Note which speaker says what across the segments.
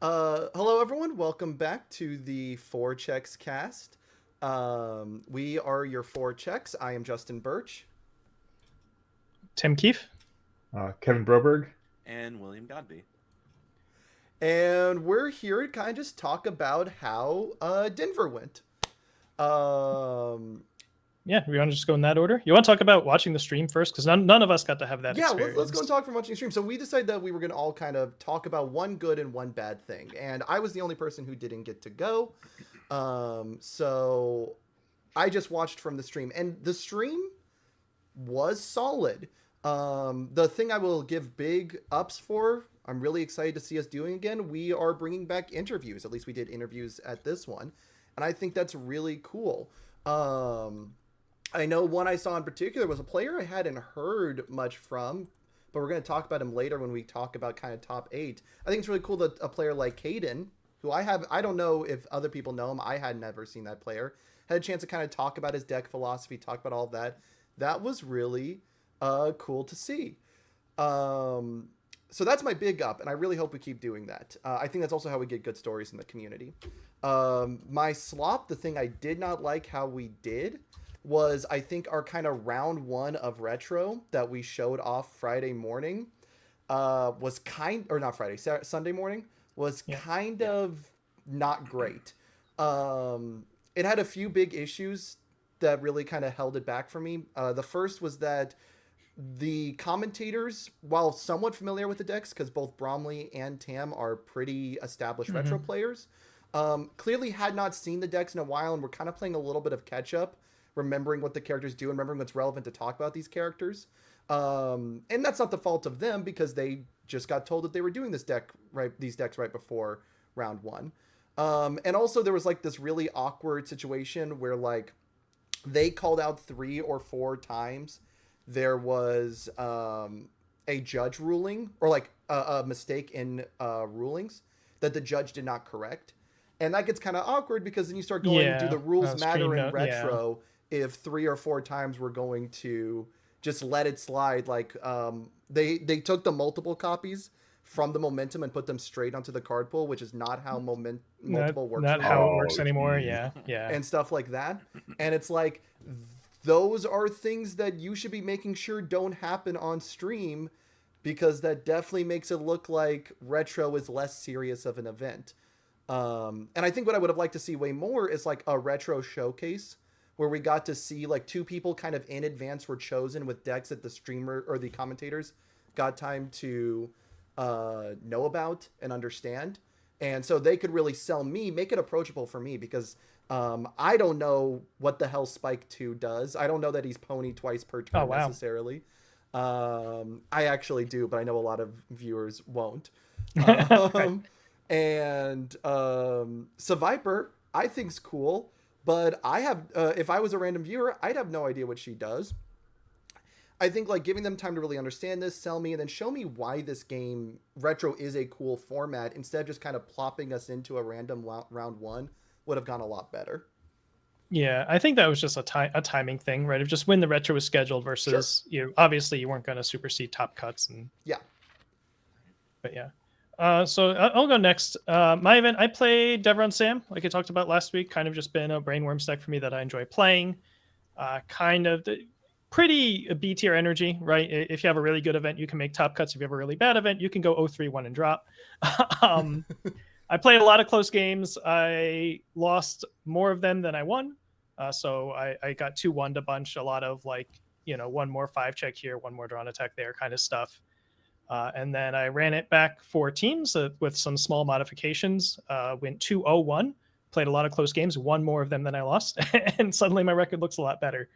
Speaker 1: Hello, everyone. Welcome back to the Four Checks cast. We are your Four Checks. I am Justin Burch.
Speaker 2: Tim Keefe.
Speaker 3: Kevin Broberg.
Speaker 4: And William Godbey.
Speaker 1: And we're here to kind of just talk about how Denver went. Um,
Speaker 2: Yeah, we want to just go in that order. You want to talk about watching the stream first? Because none of us got to have that
Speaker 1: yeah,
Speaker 2: experience.
Speaker 1: let's go and talk from watching the stream. So we decided that we were going to all kind of talk about one good and one bad thing. And I was the only person who didn't get to go. So I just watched from the stream. And the stream was solid. The thing I will give big ups for, I'm really excited to see us doing again. We are bringing back interviews. At least we did interviews at this one. And I think that's really cool. I know one I saw in particular was a player I hadn't heard much from, but we're going to talk about him later when we talk about kind of top 8. I think it's really cool that a player like Caden, who I don't know if other people know him. I had never seen that player. Had a chance to kind of talk about his deck philosophy, talk about all of that. That was really cool to see. So that's my big up, and I really hope we keep doing that. I think that's also how we get good stories in the community. My slop, the thing I did not like how we did was, I think, our kind of round 1 of retro that we showed off Friday morning was Sunday morning was kind of not great. It had a few big issues that really kind of held it back for me. The first was that the commentators, while somewhat familiar with the decks, because both Bromley and Tam are pretty established retro players, clearly had not seen the decks in a while and were kind of playing a little bit of catch up, remembering what the characters do and remembering what's relevant to talk about these characters. And that's not the fault of them, because they just got told that they were doing these decks right before round 1. And also there was like this really awkward situation where like they called out 3 or 4 times there was a judge ruling, or like a mistake in rulings that the judge did not correct. And that gets kind of awkward, because then you start going, do the rules matter in retro if 3 or 4 times we're going to just let it slide? Like they took the multiple copies from the momentum and put them straight onto the card pool, which is not how multiple works.
Speaker 2: Not how it works anymore. Yeah.
Speaker 1: And stuff like that. And it's like, those are things that you should be making sure don't happen on stream, because that definitely makes it look like retro is less serious of an event. And I think what I would have liked to see way more is like a retro showcase where we got to see like 2 people kind of in advance were chosen with decks that the streamer or the commentators got time to know about and understand. And so they could really sell me, make it approachable for me, because I don't know what the hell Spike 2 does. I don't know that he's pony twice per turn necessarily. I actually do, but I know a lot of viewers won't. And Viper, I think's cool, but I have if I was a random viewer, I'd have no idea what she does. I think like giving them time to really understand this, sell me, and then show me why this game retro is a cool format, instead of just kind of plopping us into a random round 1, would have gone a lot better.
Speaker 2: Yeah, I think that was just a timing thing, right? Of just when the retro was scheduled versus obviously you weren't going to supersede top cuts and but yeah. So I'll go next. My event, I played Devron Sam, like I talked about last week. Kind of just been a brainworm deck for me that I enjoy playing. Kind of pretty B tier energy, right? If you have a really good event, you can make top cuts. If you have a really bad event, you can go 0-3-1 and drop. I played a lot of close games. I lost more of them than I won. So I got 2-1 a bunch, a lot of like, one more 5 check here, one more drawn attack there kind of stuff. And then I ran it back 4 teams with some small modifications, went 2-0-1, played a lot of close games, won more of them than I lost. And suddenly my record looks a lot better.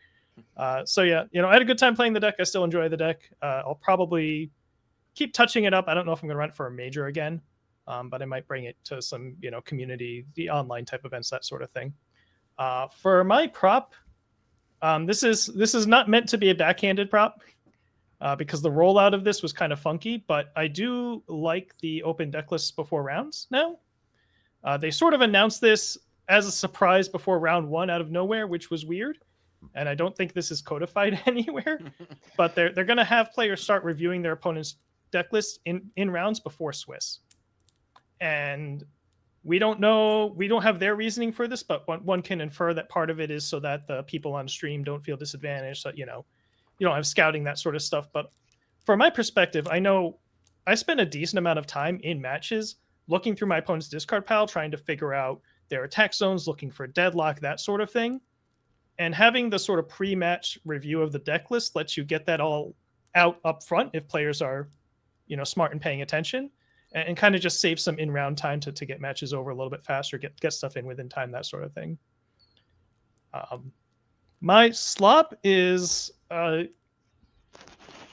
Speaker 2: So yeah, I had a good time playing the deck. I still enjoy the deck. I'll probably keep touching it up. I don't know if I'm going to run it for a major again. But I might bring it to some, community, the online type events, that sort of thing. For my prop, this is not meant to be a backhanded prop because the rollout of this was kind of funky, but I do like the open deck lists before rounds now. They sort of announced this as a surprise before round 1 out of nowhere, which was weird. And I don't think this is codified anywhere, but they're going to have players start reviewing their opponent's deck list in rounds before Swiss. And we don't have their reasoning for this, but one can infer that part of it is so that the people on stream don't feel disadvantaged. So, you don't have scouting, that sort of stuff. But from my perspective, I know I spent a decent amount of time in matches looking through my opponent's discard pile, trying to figure out their attack zones, looking for deadlock, that sort of thing. And having the sort of pre-match review of the deck list lets you get that all out up front if players are, smart and paying attention, and kind of just save some in-round time to get matches over a little bit faster, get stuff in within time, that sort of thing. My slop is kind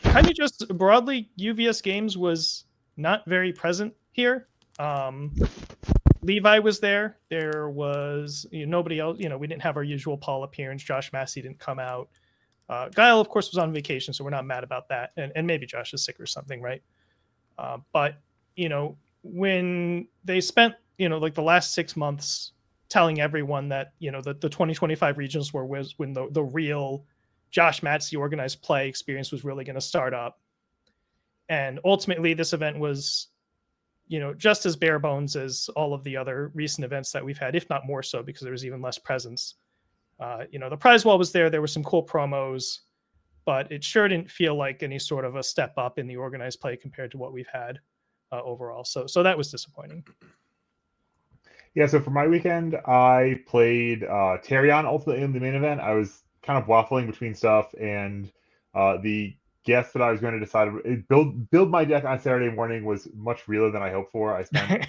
Speaker 2: of just broadly UVS Games was not very present here. Levi was there. There was nobody else. We didn't have our usual Paul appearance. Josh Massey didn't come out. Guile, of course, was on vacation, so we're not mad about that. And maybe Josh is sick or something, right? But when they spent like the last 6 months telling everyone that the 2025 regionals was when the real Josh Matsey organized play experience was really going to start up, and ultimately this event was just as bare bones as all of the other recent events that we've had, if not more so, because there was even less presence. The prize wall was there. There were some cool promos, but it sure didn't feel like any sort of a step up in the organized play compared to what we've had overall. So that was disappointing.
Speaker 3: Yeah, so for my weekend, I played Terrion ultimately in the main event. I was kind of waffling between stuff, and the guess that I was going to decide build my deck on Saturday morning was much realer than I hoped for. I spent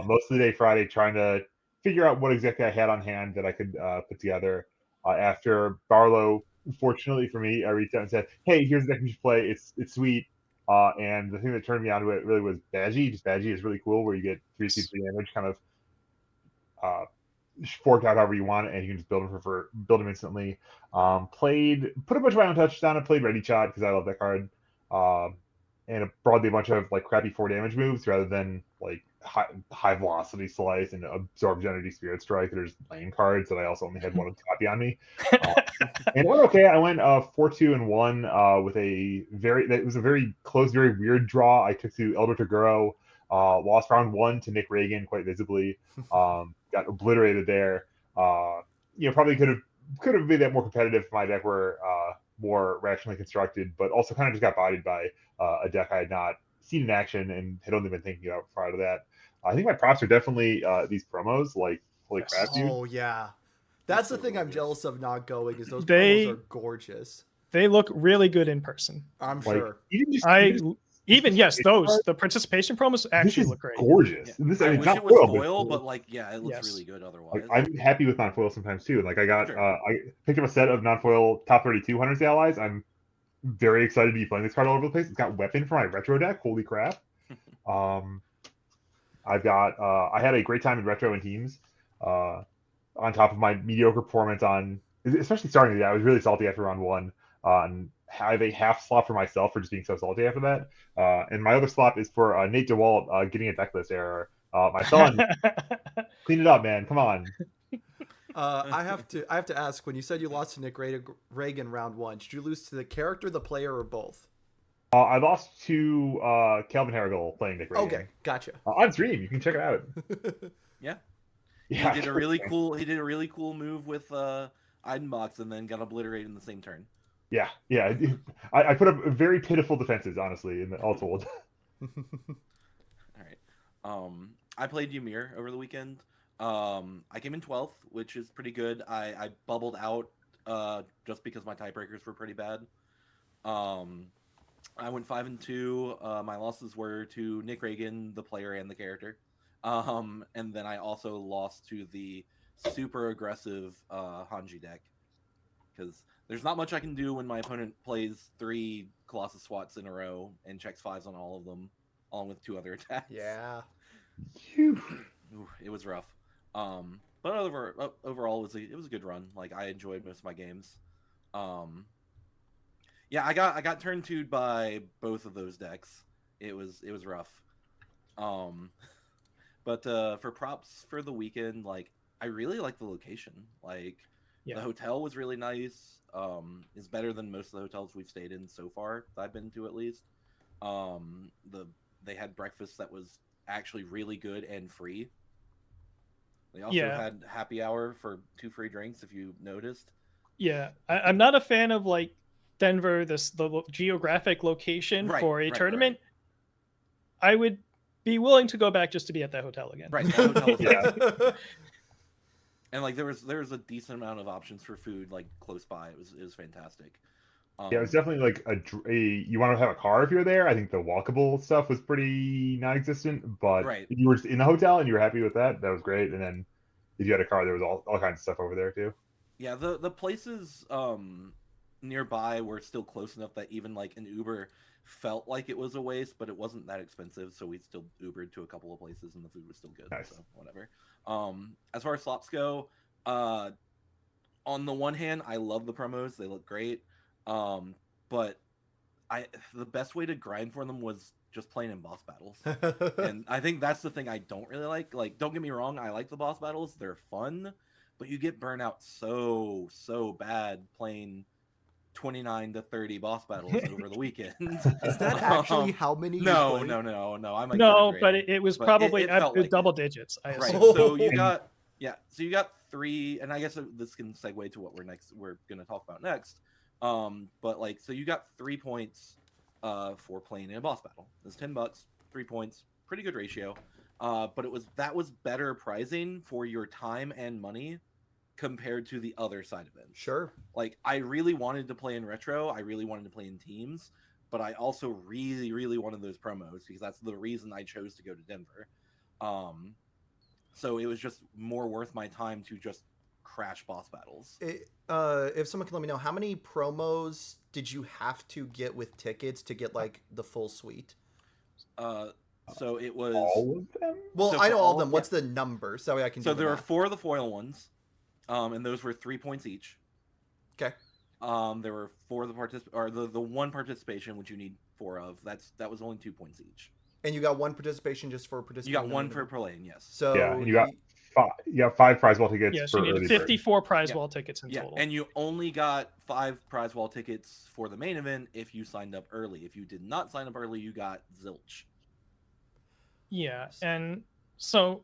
Speaker 3: most of the day Friday trying to figure out what exactly I had on hand that I could put together. After Barlow, fortunately for me, I reached out and said, "Hey, here's the deck you should play. It's sweet." And the thing that turned me onto it really was Badgie. Just Badgie is really cool, where you get 3 damage, kind of forked out however you want, and you can just build them instantly. Put a bunch of my own touches down and played Ready Shot because I love that card. And broadly a bunch of like crappy 4 damage moves rather than like high velocity slice and absorb Identity Spirit Strike. There's lane cards that I also only had one copy on me. And it went okay. I went 4-2-1 with it was a very close, very weird draw. I took to Elder Toguro, lost round 1 to Nick Reagan quite visibly. Got obliterated there. Probably could have made that more competitive if my deck were more rationally constructed, but also kind of just got bodied by a deck I had not seen in action and had only been thinking about prior to that. I think my props are definitely these promos, like holy crap, dude.
Speaker 1: Oh yeah, that's the thing I'm jealous of not going, is those promos are gorgeous.
Speaker 2: They look really good in person.
Speaker 1: I'm sure.
Speaker 2: The participation promos actually look great.
Speaker 3: Gorgeous.
Speaker 4: Yeah. I wish it was foil, but it looks really good otherwise.
Speaker 3: I'm happy with non-foil sometimes too. Like I picked up a set of non-foil top 32 Hunters Allies. I'm very excited to be playing this card all over the place. It's got weapon for my retro deck. Holy crap. I had a great time in retro and teams. On top of my mediocre performance especially starting the day, I was really salty after round 1. And have a half slot for myself for just being so salty after that. And my other slot is for Nate DeWalt getting a decklist error. My son, clean it up, man. Come on.
Speaker 1: I have to ask, when you said you lost to Nick Reagan round 1, did you lose to the character, the player, or both?
Speaker 3: I lost to Calvin Harrigal playing Nick Reagan.
Speaker 1: Okay, gotcha.
Speaker 3: On stream, you can check it out.
Speaker 4: Yeah. He did a really cool move with Eidenbox and then got obliterated in the same turn.
Speaker 3: Yeah. I put up very pitiful defenses, honestly, all told.
Speaker 4: All right. I played Ymir over the weekend. I came in 12th, which is pretty good. I bubbled out just because my tiebreakers were pretty bad. I went 5-2. My losses were to Nick Reagan, the player and the character. And then I also lost to the super aggressive Hanji deck, because there's not much I can do when my opponent plays 3 Colossus Swats in a row and checks 5s on all of them, along with 2 other attacks.
Speaker 1: Yeah.
Speaker 4: Ooh, it was rough. But overall, it was a good run. Like, I enjoyed most of my games. Yeah, I got turn 2'd by both of those decks. It was rough. But for props for the weekend, like, I really like the location. Like, the hotel was really nice. It's better than most of the hotels we've stayed in so far that I've been to, at least. They had breakfast that was actually really good and free. They also had happy hour for 2 free drinks, if you noticed.
Speaker 2: Yeah, I'm not a fan of like Denver, the geographic location for a tournament. I would be willing to go back just to be at that hotel again.
Speaker 4: Right, that hotel was and like there was a decent amount of options for food like close by. It was fantastic.
Speaker 3: Yeah, it was definitely like you want to have a car if you're there. I think the walkable stuff was pretty non-existent, but if you were in the hotel and you were happy with that, that was great. And then if you had a car, there was all kinds of stuff over there too.
Speaker 4: Yeah, the places nearby were still close enough that even like an Uber felt like it was a waste, but it wasn't that expensive, so we still Ubered to a couple of places and the food was still good.
Speaker 3: Nice.
Speaker 4: So whatever. As far as slots go, on the one hand, I love the promos; they look great. But the best way to grind for them was just playing in boss battles. And I think that's the thing I don't really like. Like, don't get me wrong, I like the boss battles. They're fun, but you get burnt out so bad playing 29 to 30 boss battles over the weekend.
Speaker 1: Is that actually how many you
Speaker 4: No.
Speaker 1: played?
Speaker 4: I'm like,
Speaker 2: no, but it was probably like double digits. I assume.
Speaker 4: Right. So you got 3, and I guess this can segue to what we're gonna talk about next. But like, so you got 3 points for playing in a boss battle. It's $10, 3 points, pretty good ratio. But that was better pricing for your time and money compared to the other side events.
Speaker 1: Sure.
Speaker 4: Like, I really wanted to play in retro. I really wanted to play in teams, but I also really, really wanted those promos because that's the reason I chose to go to Denver. So it was just more worth my time to just crash boss battles.
Speaker 1: If someone can let me know, how many promos did you have to get with tickets to get like the full suite?
Speaker 4: So it was
Speaker 3: all of them.
Speaker 1: Well, I know all of them. What's the number? So I can.
Speaker 4: So there were 4 of the foil ones, and those were 3 points each.
Speaker 1: Okay.
Speaker 4: There were 4 of the one participation, which you need 4 of. That was only 2 points each.
Speaker 1: And you got 1 participation just for participating.
Speaker 4: You got 1 for playing, yes.
Speaker 1: So
Speaker 3: yeah, and you got 5 prize wall tickets.
Speaker 2: Yeah, so you needed 54 prize wall tickets in total.
Speaker 4: And you only got 5 prize wall tickets for the main event if you signed up early. If you did not sign up early, you got zilch.
Speaker 2: Yeah, and so,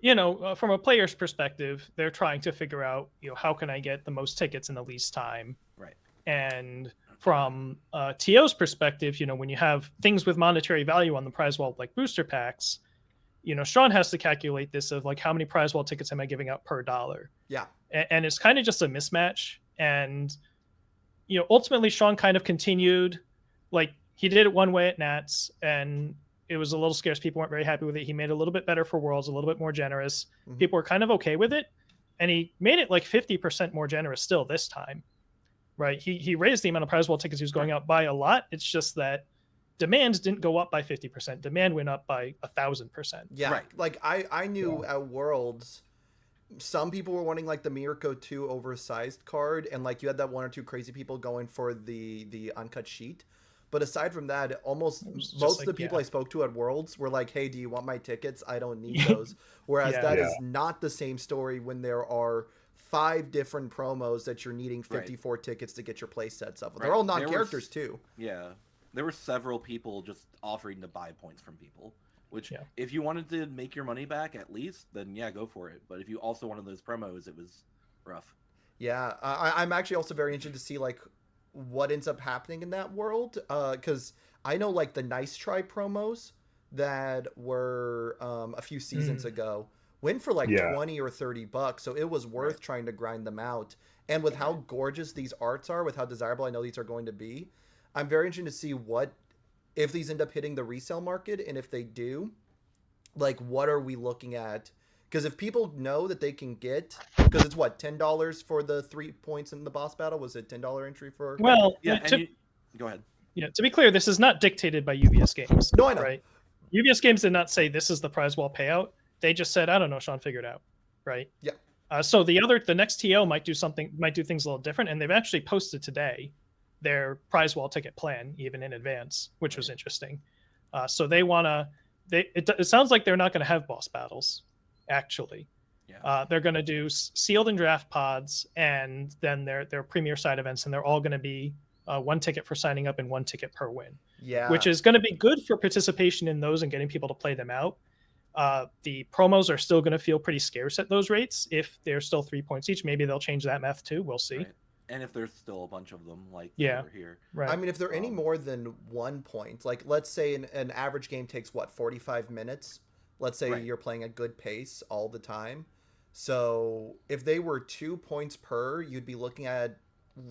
Speaker 2: from a player's perspective, they're trying to figure out, how can I get the most tickets in the least time?
Speaker 4: Right.
Speaker 2: And from TO's perspective, when you have things with monetary value on the prize wall, like booster packs, Sean has to calculate this of like, how many prize wall tickets am I giving out per dollar?
Speaker 1: Yeah.
Speaker 2: And it's kind of just a mismatch. And, ultimately Sean kind of continued, like he did it one way at Nats and it was a little scarce. People weren't very happy with it. He made it a little bit better for Worlds, a little bit more generous. Mm-hmm. People were kind of okay with it. And he made it like 50% more generous still this time, right? He raised the amount of prize wall tickets he was going out by a lot. It's just that demand didn't go up by 50%. Demand went up by 1,000%.
Speaker 1: Yeah.
Speaker 4: Right.
Speaker 1: Like I knew at Worlds, some people were wanting like the Mirko 2 oversized card. And like you had that 1 or 2 crazy people going for the uncut sheet. But aside from that, most of the people I spoke to at Worlds were like, hey, do you want my tickets? I don't need those. Whereas that is not the same story when there are 5 different promos that you're needing 54 tickets to get your play sets up. They're all non-characters too.
Speaker 4: Yeah. There were several people just offering to buy points from people, which if you wanted to make your money back at least, then go for it. But if you also wanted those promos, it was rough.
Speaker 1: Yeah. I'm actually also very interested to see like what ends up happening in that world, because I know like the Nice Try promos that were a few seasons ago went for like 20 or $30, so it was worth trying to grind them out. And with how gorgeous these arts are, with how desirable I know these are going to be, I'm very interested to see if these end up hitting the resale market, and if they do, like what are we looking at? Because if people know that they can get, because it's what, $10 for the 3 points in the boss battle? Was it $10 entry for?
Speaker 2: Well,
Speaker 4: go ahead.
Speaker 2: Yeah, to be clear, this is not dictated by UVS Games.
Speaker 1: No, I know.
Speaker 2: Right? UVS Games did not say this is the prize wall payout. They just said, I don't know, Sean figured out, right?
Speaker 1: Yeah.
Speaker 2: So the next TO might do things a little different, and they've actually posted today their prize wall ticket plan even in advance, which was interesting. So they want to. It sounds like they're not going to have boss battles. Actually, they're going to do sealed and draft pods, and then their premier side events, and they're all going to be 1 ticket for signing up and 1 ticket per win.
Speaker 1: Yeah,
Speaker 2: which is going to be good for participation in those and getting people to play them out. The promos are still going to feel pretty scarce at those rates. If they're still 3 points each, maybe they'll change that math too. We'll see.
Speaker 4: Right. And if there's still a bunch of them, like over here.
Speaker 2: Right.
Speaker 1: I mean, if they're any more than 1 point, like let's say an average game takes 45 minutes. Let's say you're playing a good pace all the time. So if they were 2 points per, you'd be looking at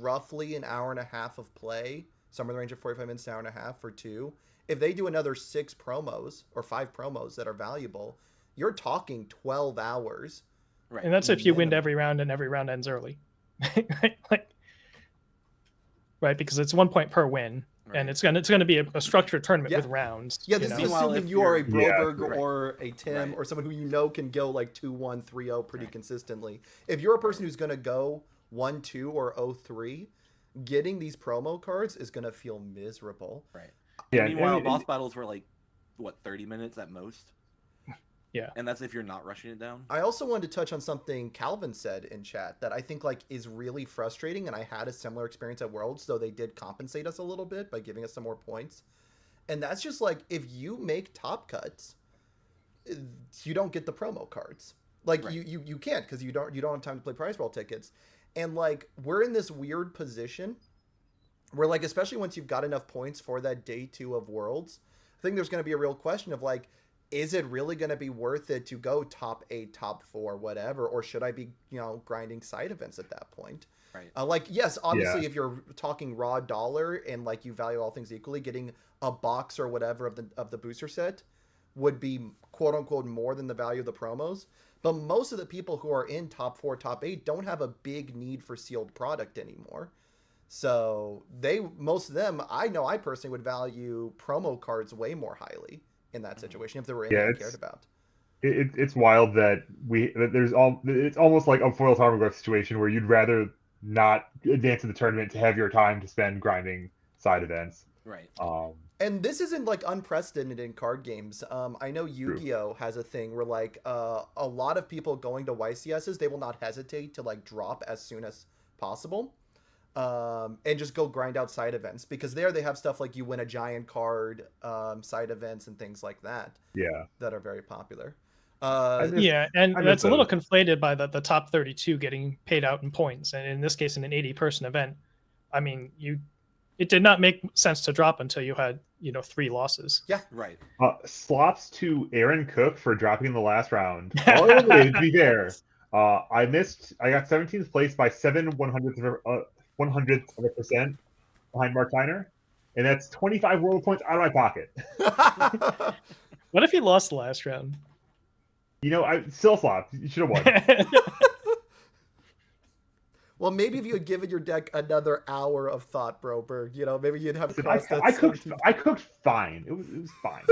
Speaker 1: roughly an hour and a half of play, somewhere in the range of 45 minutes, an hour and a half for 2. If they do another 6 promos or 5 promos that are valuable, you're talking 12 hours.
Speaker 2: Right. And that's if you win every round and every round ends early. Right, because it's 1 point per win. Right. And it's gonna be a structured tournament with rounds.
Speaker 1: Yeah, this is assuming you are a Broberg or a Tim or someone who can go like 2-1, 3-0 pretty consistently. If you're a person who's gonna go 1-2 or 0-3, getting these promo cards is gonna feel miserable.
Speaker 4: Right. Yeah. Meanwhile, boss battles were like 30 minutes at most.
Speaker 2: Yeah.
Speaker 4: And that's if you're not rushing it down.
Speaker 1: I also wanted to touch on something Calvin said in chat that I think like is really frustrating, and I had a similar experience at Worlds, though they did compensate us a little bit by giving us some more points. And that's just like, if you make top cuts, you don't get the promo cards. Like you can't, because you don't have time to play prize roll tickets. And like, we're in this weird position where like, especially once you've got enough points for that day 2 of Worlds, I think there's going to be a real question of like, is it really going to be worth it to go top 8, top 4, whatever, or should I be, grinding side events at that point?
Speaker 4: Right.
Speaker 1: Like, yes, obviously, if you're talking raw dollar and like you value all things equally, getting a box or whatever of the booster set would be quote unquote more than the value of the promos. But most of the people who are in top 4, top 8 don't have a big need for sealed product anymore. So most of them, I know I personally would value promo cards way more highly in that situation if there were any I cared about.
Speaker 3: It's wild that it's almost like a foil Tarmogoyf situation where you'd rather not advance in the tournament to have your time to spend grinding side events.
Speaker 4: Right.
Speaker 1: And this isn't like unprecedented in card games. I know Yu-Gi-Oh has a thing where like a lot of people going to YCSs, they will not hesitate to like drop as soon as possible. And just go grind out side events, because there they have stuff like you win a giant card, side events and things like that.
Speaker 3: Yeah,
Speaker 1: that are very popular.
Speaker 2: And that's a little conflated by the top 32 getting paid out in points, and in this case, in an 80-person event, I mean, it did not make sense to drop until you had 3 losses.
Speaker 1: Yeah,
Speaker 4: right.
Speaker 3: Slops to Aaron Cook for dropping in the last round. To be fair, I got 17th place by 1/100th of a percent behind Mark Tyner, and that's 25 world points out of my pocket.
Speaker 2: What if he lost the last round?
Speaker 3: I still flopped. You should have won.
Speaker 1: Well, maybe if you had given your deck another hour of thought, Broberg, maybe you'd have.
Speaker 3: I cooked fine. It was fine.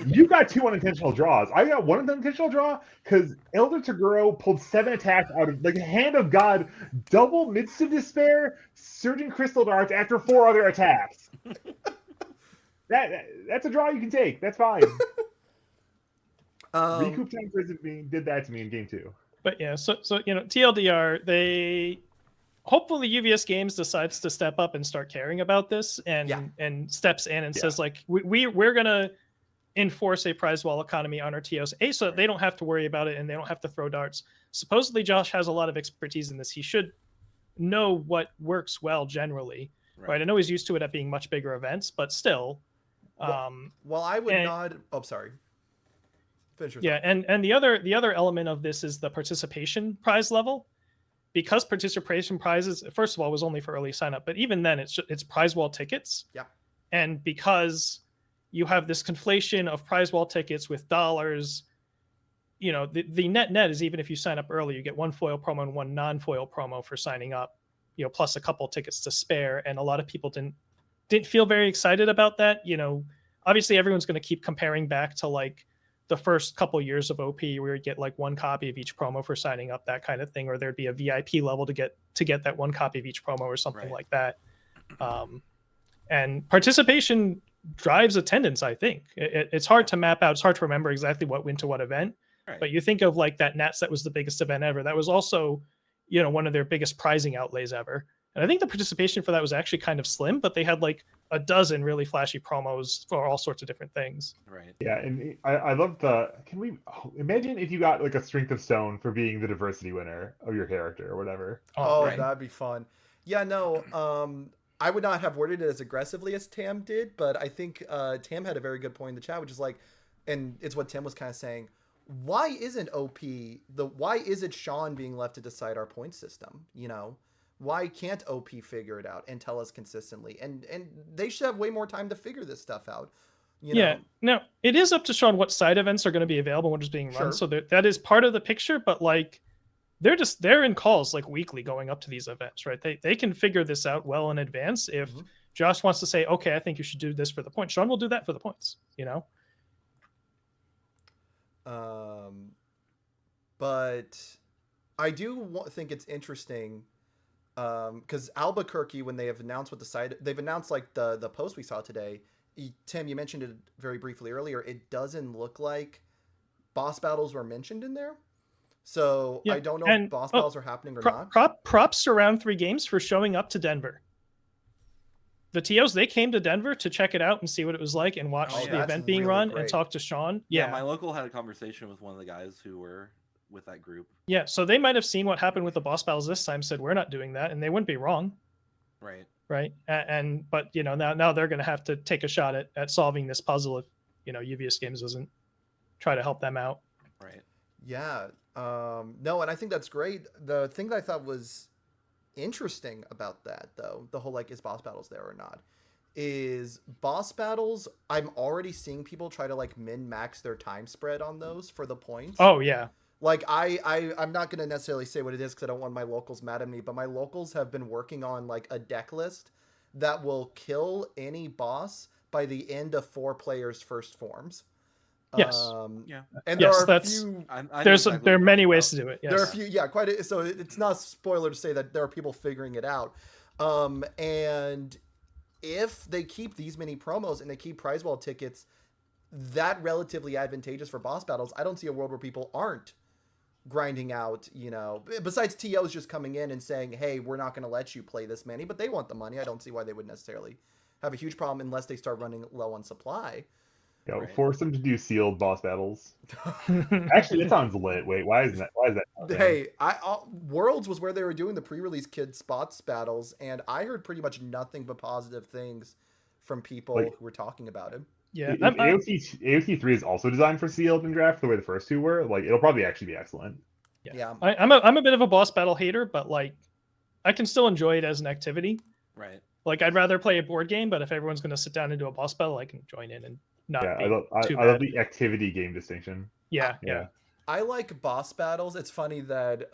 Speaker 3: You got 2 unintentional draws. I got 1 unintentional draw because Elder Toguro pulled 7 attacks out of like Hand of God, double Midst of Despair, Surging Crystal Darts after 4 other attacks. That's a draw you can take. That's fine. Recoup Time Prison did that to me in game 2.
Speaker 2: But yeah, so TLDR, they hopefully UVS Games decides to step up and start caring about this and steps in and says like we're gonna enforce a prize wall economy on our TOs, so that they don't have to worry about it and they don't have to throw darts. Supposedly Josh has a lot of expertise in this. He should know what works well generally, right? I know he's used to it at being much bigger events, but still.
Speaker 1: Well, I would not. Oh, sorry.
Speaker 2: And the other element of this is the participation prize level. Because participation prizes, first of all, was only for early sign up, but even then it's prize wall tickets.
Speaker 1: Yeah.
Speaker 2: And because you have this conflation of prize wall tickets with dollars, the net is, even if you sign up early, you get 1 foil promo and 1 non-foil promo for signing up, plus a couple tickets to spare. And a lot of people didn't feel very excited about that. Obviously everyone's going to keep comparing back to like the first couple years of OP where you get like 1 copy of each promo for signing up, that kind of thing, or there'd be a VIP level to get that 1 copy of each promo or something like that. And participation drives attendance, I think. It's hard to map out. It's hard to remember exactly what went to what event. Right. But you think of like that Nats, that was the biggest event ever. That was also, one of their biggest prizing outlays ever. And I think the participation for that was actually kind of slim, but they had like a dozen really flashy promos for all sorts of different things.
Speaker 4: Right.
Speaker 3: Yeah, and I love can we imagine if you got like a Strength of Stone for being the diversity winner of your character or whatever?
Speaker 1: Oh,
Speaker 4: right.
Speaker 1: that'd be fun. Yeah, no, I would not have worded it as aggressively as Tam did, but I think Tam had a very good point in the chat, which is like, and it's what Tim was kind of saying. Why isn't why is it Sean being left to decide our point system? You know, why can't OP figure it out and tell us consistently? And they should have way more time to figure this stuff out. You know?
Speaker 2: Now it is up to Sean what side events are going to be available, what is being run.
Speaker 1: Sure.
Speaker 2: So that is part of the picture, but like they're in calls like weekly going up to these events, right? They can figure this out well in advance. If Josh wants to say, okay, I think you should do this for the points, Sean will do that for the points, you know?
Speaker 1: But I do think it's interesting because Albuquerque, when they have announced what the side, they've announced like the post we saw today. Tim, you mentioned it very briefly earlier. It doesn't look like boss battles were mentioned in there. So I don't know if boss battles are happening or not.
Speaker 2: Props to Round 3 Games for showing up to Denver. The TOs, they came to Denver to check it out and see what it was like and watch the event being run and talk to Sean.
Speaker 4: Yeah, my local had a conversation with one of the guys who were with that group.
Speaker 2: Yeah, so they might have seen what happened with the boss battles this time, said we're not doing that, and they wouldn't be wrong. Right. But you know, now they're going to have to take a shot at solving this puzzle if, you know, UVS Games doesn't try to help them out.
Speaker 4: Right.
Speaker 1: Yeah. No, and I think that's great. The thing that I thought was interesting about that, though, the whole like, is boss battles there or not, is boss battles, I'm already seeing people try to like min-max their time spread on those for the points.
Speaker 2: Oh yeah.
Speaker 1: Like I'm not going to necessarily say what it is because I don't want my locals mad at me, but my locals have been working on like a deck list that will kill any boss by the end of 4 players' first forms.
Speaker 2: Yes.
Speaker 1: And there are
Speaker 2: there are many ways to do it. Yes.
Speaker 1: There are a few, so it's not a spoiler to say that there are people figuring it out. And if they keep these many promos and they keep prize wall tickets that relatively advantageous for boss battles, I don't see a world where people aren't grinding out, you know, besides TOs just coming in and saying, hey, we're not going to let you play this many, but they want the money. I don't see why they would necessarily have a huge problem unless they start running low on supply.
Speaker 3: Yeah, force them to do sealed boss battles. Actually, that sounds lit. Wait, why is that?
Speaker 1: Hey, Worlds was where they were doing the pre-release kid spots battles, and I heard pretty much nothing but positive things from people who were talking about it.
Speaker 2: Yeah,
Speaker 3: AOT 3 is also designed for sealed and draft the way the first 2 were. Like, it'll probably actually be excellent.
Speaker 1: Yeah.
Speaker 2: I'm a bit of a boss battle hater, but like, I can still enjoy it as an activity.
Speaker 4: Right.
Speaker 2: Like, I'd rather play a board game, but if everyone's going to sit down and do a boss battle, I can join in and not.
Speaker 3: Yeah,
Speaker 2: be
Speaker 3: I love the activity game distinction.
Speaker 2: Yeah.
Speaker 1: I like boss battles. It's funny that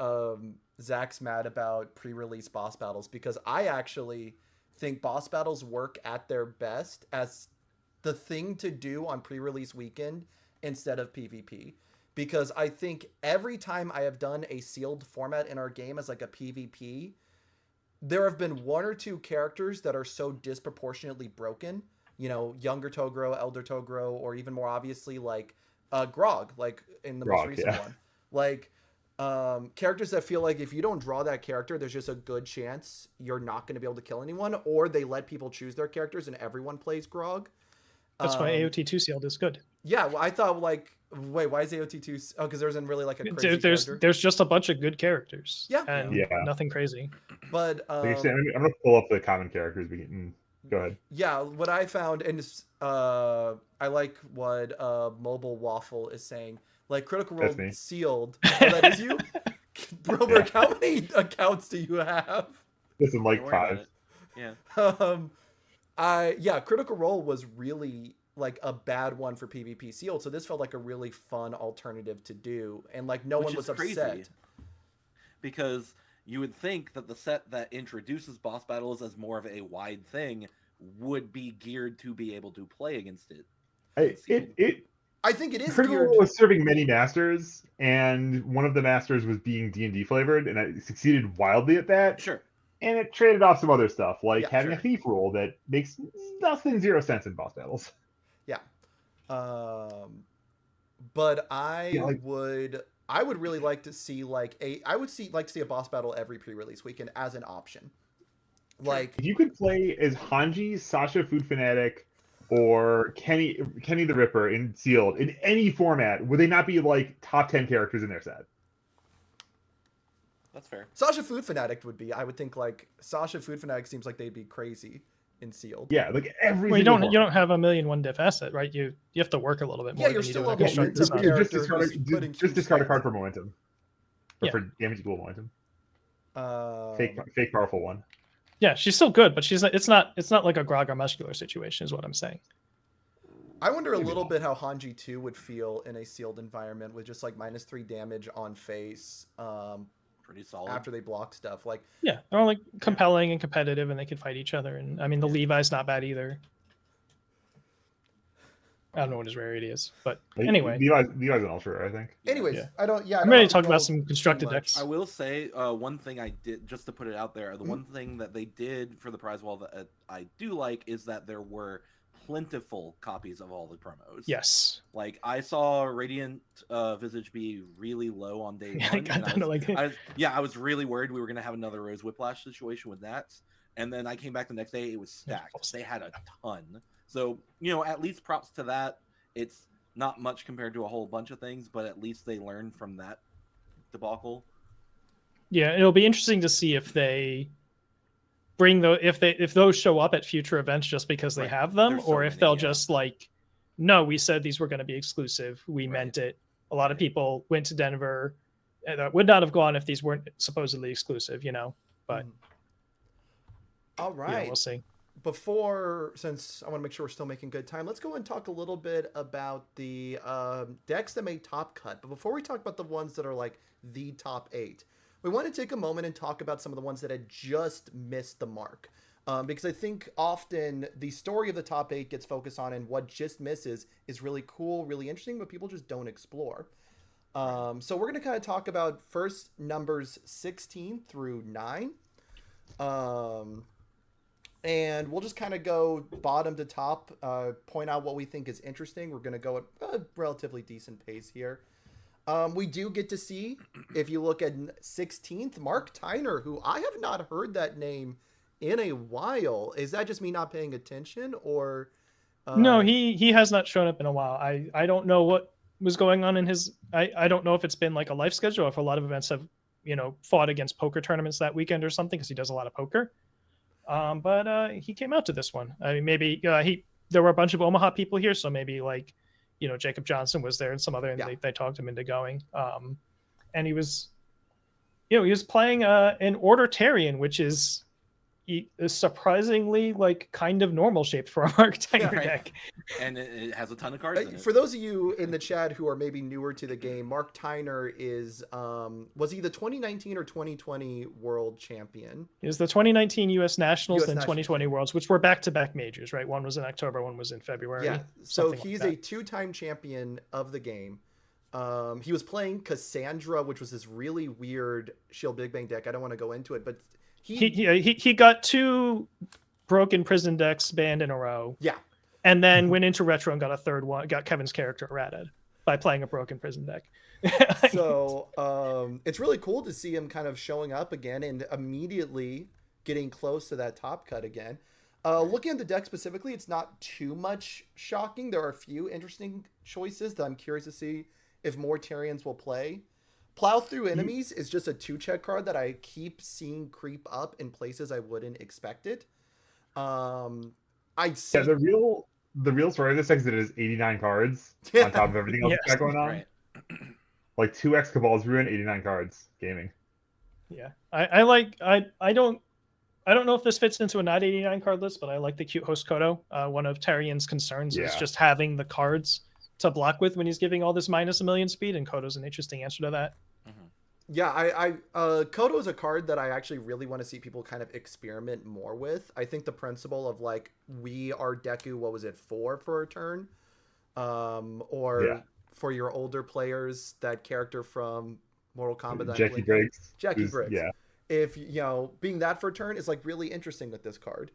Speaker 1: Zach's mad about pre-release boss battles because I actually think boss battles work at their best as the thing to do on pre-release weekend instead of PvP. Because I think every time I have done a sealed format in our game as like a PvP, there have been 1 or 2 characters that are so disproportionately broken. You know, younger Togro, elder Togro, or even more obviously like Grog, like in the most recent one. Like characters that feel like if you don't draw that character, there's just a good chance you're not going to be able to kill anyone, or they let people choose their characters and everyone plays Grog.
Speaker 2: That's why AOT 2 sealed is good.
Speaker 1: Yeah, well, I thought like, wait, why is AOT 2? Oh, because there isn't really like a crazy
Speaker 2: there's just a bunch of good characters.
Speaker 1: Yeah,
Speaker 2: and nothing crazy.
Speaker 1: But
Speaker 3: like I said, I'm gonna pull up the common characters. Go ahead.
Speaker 1: Yeah, what I found, and I like what Mobile Waffle is saying. Like Critical Role sealed. Oh, that is you, Broberg. Yeah. How many accounts do you have?
Speaker 3: Listen, like 5.
Speaker 1: Yeah. Critical Role was really like a bad one for PvP sealed, so this felt like a really fun alternative to do, and like no one was upset.
Speaker 4: Because you would think that the set that introduces boss battles as more of a wide thing would be geared to be able to play against it.
Speaker 1: I think it is
Speaker 3: Critical
Speaker 1: geared.
Speaker 3: was serving many masters, and one of the masters was being D&D flavored, and it succeeded wildly at that.
Speaker 4: Sure.
Speaker 3: And it traded off some other stuff, like having a thief rule that makes nothing 0 sense in boss battles.
Speaker 1: Yeah. But I would really like to see like to see a boss battle every pre-release weekend as an option. Like,
Speaker 3: if you could play as Hanji, Sasha Food Fanatic, or Kenny the Ripper in Sealed in any format, would they not be like top 10 characters in their set?
Speaker 4: That's fair.
Speaker 1: Sasha Food Fanatic would be. I would think like Sasha Food Fanatic seems like they'd be crazy in Sealed.
Speaker 3: Yeah, like every.
Speaker 2: Well, you don't have a 1,000,001 diff asset, right? You have to work a little bit more.
Speaker 1: Yeah, you're still a momentum
Speaker 3: just
Speaker 1: character.
Speaker 3: discard a card for momentum. Or
Speaker 2: Yeah.
Speaker 3: for damage equal momentum. Fake powerful one.
Speaker 2: Yeah, she's still good, but it's not like a Grog or Muscular situation, is what I'm saying.
Speaker 1: I wonder a little bit how Hanji 2 would feel in a sealed environment with just like -3 damage on face.
Speaker 4: Pretty solid.
Speaker 1: After they block stuff. Like,
Speaker 2: yeah, they're all like compelling and competitive, and they can fight each other. And I mean, the Levi's not bad either. I don't know what his rarity is, but anyway.
Speaker 3: Levi's an ultra, I think.
Speaker 1: Anyways,
Speaker 2: yeah.
Speaker 1: I'm
Speaker 2: ready to talk about some constructed decks.
Speaker 4: I will say one thing I did, just to put it out there, the one thing that they did for the prize wall that I do like is that there were plentiful copies of all the promos.
Speaker 2: Yes.
Speaker 4: Like, I saw Radiant Visage be really low on day one. I was really worried we were going to have another Rose Whiplash situation with Nats. And then I came back the next day, it was stacked. They had a ton. So, at least props to that. It's not much compared to a whole bunch of things, but at least they learned from that debacle.
Speaker 2: Yeah, it'll be interesting to see if they bring if those show up at future events just because they have them, or if they'll just like, no, we said these were going to be exclusive. We meant it. A lot of people went to Denver that would not have gone if these weren't supposedly exclusive, but
Speaker 1: all right,
Speaker 2: we'll see.
Speaker 1: Since I want to make sure we're still making good time, let's go and talk a little bit about the decks that made top cut. But before we talk about the ones that are like the top 8, we want to take a moment and talk about some of the ones that had just missed the mark. Because I think often the story of the top 8 gets focused on, and what just misses is really cool, really interesting, but people just don't explore. So we're going to kind of talk about first numbers 16 through 9. And we'll just kind of go bottom to top, point out what we think is interesting. We're going to go at a relatively decent pace here. We do get to see, if you look at 16th, Mark Tyner, who I have not heard that name in a while. Is that just me not paying attention, or?
Speaker 2: No, he has not shown up in a while. I don't know what was going on in his. I don't know if it's been like a life schedule, or if a lot of events have fought against poker tournaments that weekend or something, because he does a lot of poker. But he came out to this one. I mean, maybe there were a bunch of Omaha people here, so maybe like, Jacob Johnson was there and some other, and they talked him into going. And he was, he was playing an Order-Tarian, which is surprisingly like kind of normal shaped for a Mark Tyner deck.
Speaker 4: And it has a ton of cards in it.
Speaker 1: For those of you in the chat who are maybe newer to the game, Mark Tyner is was he the 2019 or 2020 world champion?
Speaker 2: He was the 2019 US Nationals and 2020 Worlds, which were back-to-back majors, right? One was in October, one was in February.
Speaker 1: Yeah, so he's a 2-time champion of the game. He was playing Cassandra, which was this really weird Shield Big Bang deck. I don't want to go into it, but he got 2 broken prison decks banned in a row. Yeah.
Speaker 2: And then went into retro and got a third one, got Kevin's character errated by playing a broken prison deck.
Speaker 1: So it's really cool to see him kind of showing up again and immediately getting close to that top cut again. Looking at the deck specifically, it's not too much shocking. There are a few interesting choices that I'm curious to see if more Tarians will play. Plow Through Enemies is just a 2-check card that I keep seeing creep up in places I wouldn't expect it.
Speaker 3: The real story of this deck is that it is 89 cards on top of everything else that's going on. Right. Like 2x Cabal's Ruin, 89 cards gaming.
Speaker 2: Yeah, I don't know if this fits into a not 89 card list, but I like the cute host Kodo. One of Tarian's concerns is just having the cards to block with when he's giving all this -1,000,000 speed, and Kodo's an interesting answer to that.
Speaker 1: Yeah, Kodo is a card that I actually really want to see people kind of experiment more with. I think the principle of like, we are Deku, what was it, 4 for a turn? For your older players, that character from Mortal Kombat.
Speaker 3: Jackie Briggs.
Speaker 1: Jackie Briggs. Yeah. If, being that for a turn is like really interesting with this card.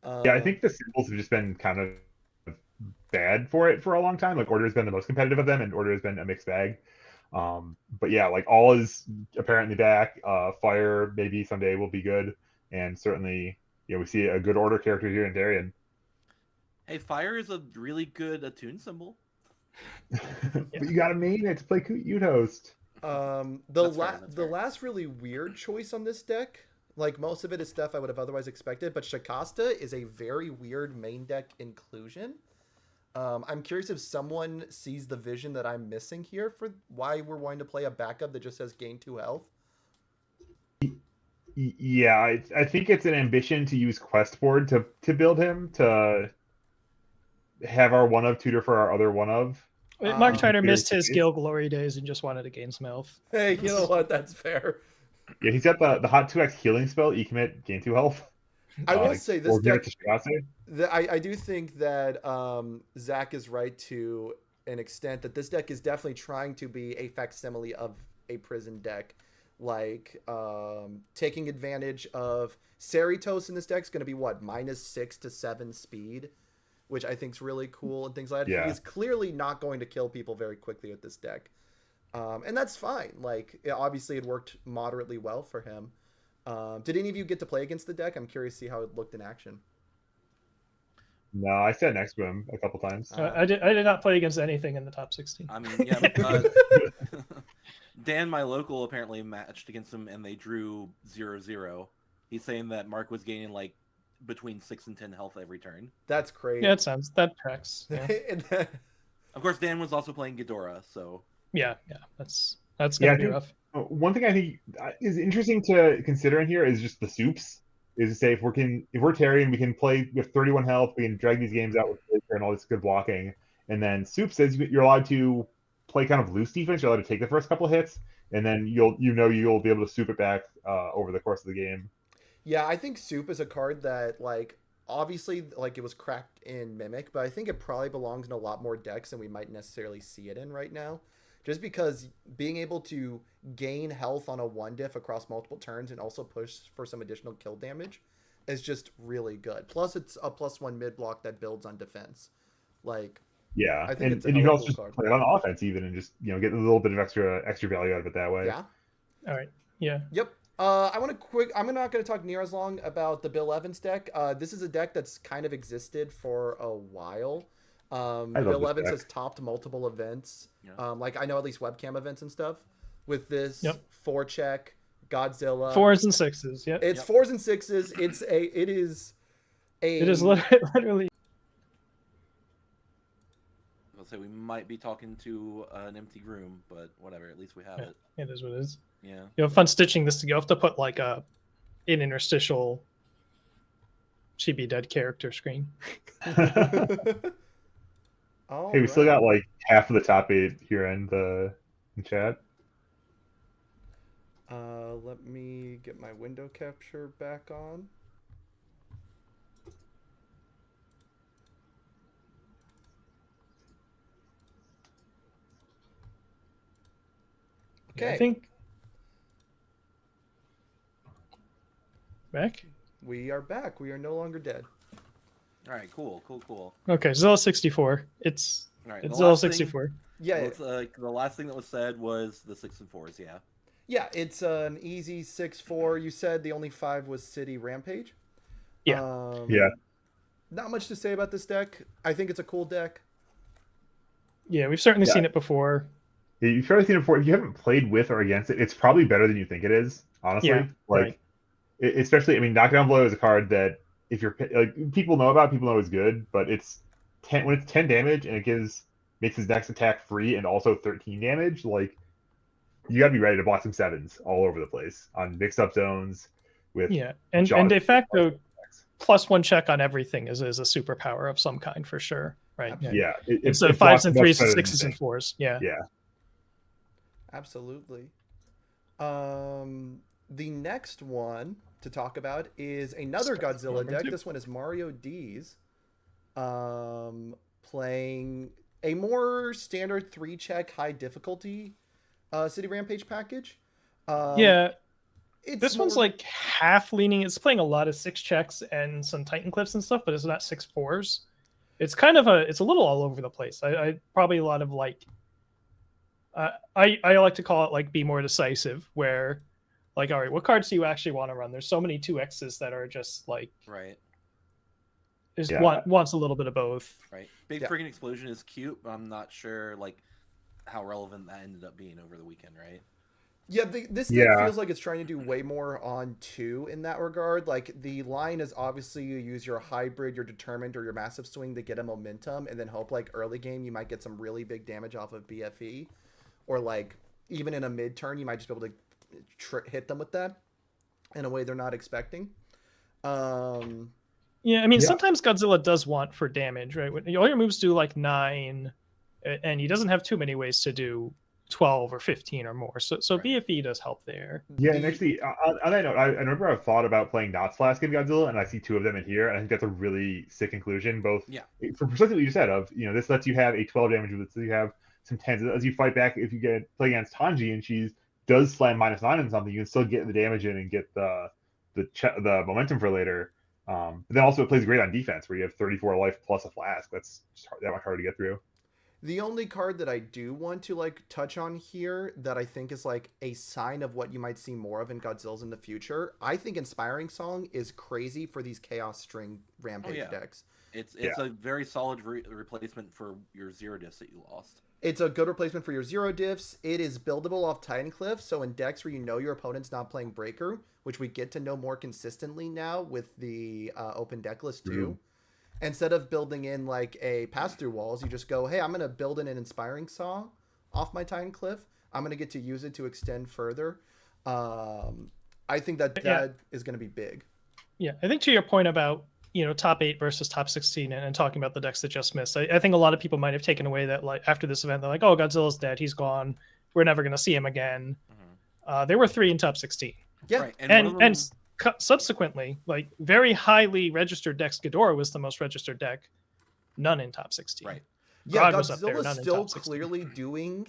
Speaker 3: I think the symbols have just been kind of bad for it for a long time. Like, Order has been the most competitive of them, and Order has been a mixed bag. But yeah, like, all is apparently back. Fire maybe someday will be good, and certainly we see a good order character here in Darien.
Speaker 4: Hey, fire is a really good attune symbol.
Speaker 3: But you got to main it to play Youth Host.
Speaker 1: The last really weird choice on this deck, like most of it is stuff I would have otherwise expected, but Shikasta is a very weird main deck inclusion. I'm curious if someone sees the vision that I'm missing here for why we're wanting to play a backup that just says gain 2 health.
Speaker 3: Yeah, I think it's an ambition to use Quest Board to build him, to have our one of tutor for our other one of.
Speaker 2: Mark Tyner missed his Gil Glory days and just wanted to gain some health.
Speaker 1: Hey, you know what? That's fair.
Speaker 3: Yeah, he's got the hot 2x healing spell, E-commit, gain 2 health.
Speaker 1: I will say this deck,
Speaker 3: I
Speaker 1: do think that Zach is right to an extent that this deck is definitely trying to be a facsimile of a prison deck. Like taking advantage of Cerritos in this deck is going to be what, -6 to 7 speed, which I think is really cool and things like that.
Speaker 3: Yeah.
Speaker 1: He's clearly not going to kill people very quickly with this deck. And that's fine. Like, obviously it worked moderately well for him. Did any of you get to play against the deck? I'm curious to see how it looked in action.
Speaker 3: No, I sat next to him a couple times.
Speaker 2: I did not play against anything in the top 16.
Speaker 4: I mean, yeah. Dan, my local, apparently matched against him, and they drew 0-0. He's saying that Mark was gaining like between 6 and 10 health every turn.
Speaker 1: That's crazy.
Speaker 2: Yeah, that tracks. Yeah.
Speaker 4: Of course, Dan was also playing Ghidorah, so
Speaker 2: yeah, that's gonna be rough.
Speaker 3: One thing I think is interesting to consider in here is just the soups. Is to say if we're Terry and we can play with 31 health, we can drag these games out with Baker and all this good blocking. And then Soup says you're allowed to play kind of loose defense. You're allowed to take the first couple hits, and then you'll be able to soup it back over the course of the game.
Speaker 1: Yeah, I think Soup is a card that, like, obviously, like, it was cracked in Mimic, but I think it probably belongs in a lot more decks than we might necessarily see it in right now. Just because being able to gain health on a 1-diff across multiple turns and also push for some additional kill damage is just really good. Plus, it's a +1 mid block that builds on defense. Like,
Speaker 3: yeah,
Speaker 1: I think
Speaker 3: and you can also just play it on offense even, and just get a little bit of extra value out of it that way.
Speaker 1: Yeah.
Speaker 2: All right. Yeah.
Speaker 1: Yep. I'm not going to talk near as long about the Bill Evans deck. This is a deck that's kind of existed for a while. Bill Evans has topped multiple events. Yeah. Like, I know at least webcam events and stuff with this 4-check Godzilla.
Speaker 2: 4s and 6s. Yeah.
Speaker 1: It's 4s and 6s. It is
Speaker 2: literally.
Speaker 4: I'll say we might be talking to an empty room, but whatever. At least we have it.
Speaker 2: It is what it is.
Speaker 4: Yeah.
Speaker 2: You have fun stitching this together. You have to put like an interstitial "She Be Dead" character screen.
Speaker 3: Hey, we still got like half of the top 8 here in the chat.
Speaker 1: Let me get my window capture back on. Okay.
Speaker 2: I think back.
Speaker 1: We are back. We are no longer dead.
Speaker 4: All right, cool.
Speaker 2: Okay, Zilla 64. It's Zilla 64.
Speaker 1: Yeah.
Speaker 4: It's the last thing that was said was the 6 and 4s. Yeah.
Speaker 1: Yeah, it's an easy 6-4. You said the only 5 was City Rampage.
Speaker 2: Yeah.
Speaker 3: Yeah.
Speaker 1: Not much to say about this deck. I think it's a cool deck.
Speaker 2: Yeah, we've certainly seen it before.
Speaker 3: Yeah, you've probably seen it before. If you haven't played with or against it, it's probably better than you think it is. Honestly, especially, I mean, Knockdown Blow is a card that if you're like people know it's good, but it's 10 when it's 10 damage and it makes his next attack free and also 13 damage. Like, you gotta be ready to block some 7s all over the place on mixed up zones. With
Speaker 2: and de facto +1 check on everything is a superpower of some kind for sure, right?
Speaker 3: Yeah,
Speaker 2: it's 5s and 3s, 6s and 4s. Yeah.
Speaker 1: Absolutely. The next one to talk about is another Godzilla deck. This one is Mario D's playing a more standard 3-check high difficulty City Rampage package.
Speaker 2: This one's like half leaning. It's playing a lot of 6 checks and some Titan Cliffs and stuff, but it's not 6 4s. It's kind of it's a little all over the place. I probably a lot of like I like to call it like be more decisive, where Like, all right, what cards do you actually want to run? There's so many 2Xs that are just like
Speaker 4: Right.
Speaker 2: wants a little bit of both.
Speaker 4: Right. Big Freaking Explosion is cute, but I'm not sure like how relevant that ended up being over the weekend, right?
Speaker 1: Yeah, this deck feels like it's trying to do way more on 2 in that regard. Like, the line is obviously you use your hybrid, your determined, or your massive swing to get a momentum, and then hope, like, early game you might get some really big damage off of BFE. Or, like, even in a mid-turn, you might just be able to hit them with that in a way they're not expecting.
Speaker 2: Yeah, I mean, sometimes Godzilla does want for damage, right? When all your moves do, like, 9, and he doesn't have too many ways to do 12 or 15 or more. So BFE does help there.
Speaker 3: Yeah, and actually, on that note, I remember I've thought about playing Knots Flask in Godzilla, and I see 2 of them in here, and I think that's a really sick inclusion, both for precisely what you said of, this lets you have a 12 damage, lets you have some 10s. As you fight back, if you play against Hanji, and she does slam -9 on something, you can still get the damage in and get the momentum for later. But then also it plays great on defense, where you have 34 life plus a flask. That's just that much harder to get through.
Speaker 1: The only card that I do want to like touch on here that I think is like a sign of what you might see more of in Godzilla's in the future, I think Inspiring Song is crazy for these Chaos String Rampage decks.
Speaker 4: It's a very solid replacement for your 0 diffs that you lost.
Speaker 1: It's a good replacement for your 0 diffs. It is buildable off Titan Cliff, so in decks where you know your opponent's not playing Breaker, which we get to know more consistently now with the open deck list too. Instead of building in like a pass-through walls, you just go, hey, I'm going to build in an Inspiring Song off my Titan Cliff. I'm going to get to use it to extend further. I think that is going to be big.
Speaker 2: Yeah, I think to your point about, top 8 versus top 16 and talking about the decks that just missed, I think a lot of people might have taken away that, like, after this event, they're like, oh, Godzilla's dead. He's gone. We're never going to see him again. There were 3 in top 16.
Speaker 1: Yeah.
Speaker 4: Right.
Speaker 2: And subsequently, like, very highly registered decks, Ghidorah was the most registered deck. None in top 16.
Speaker 4: Right.
Speaker 1: Yeah, Godzilla's still clearly doing,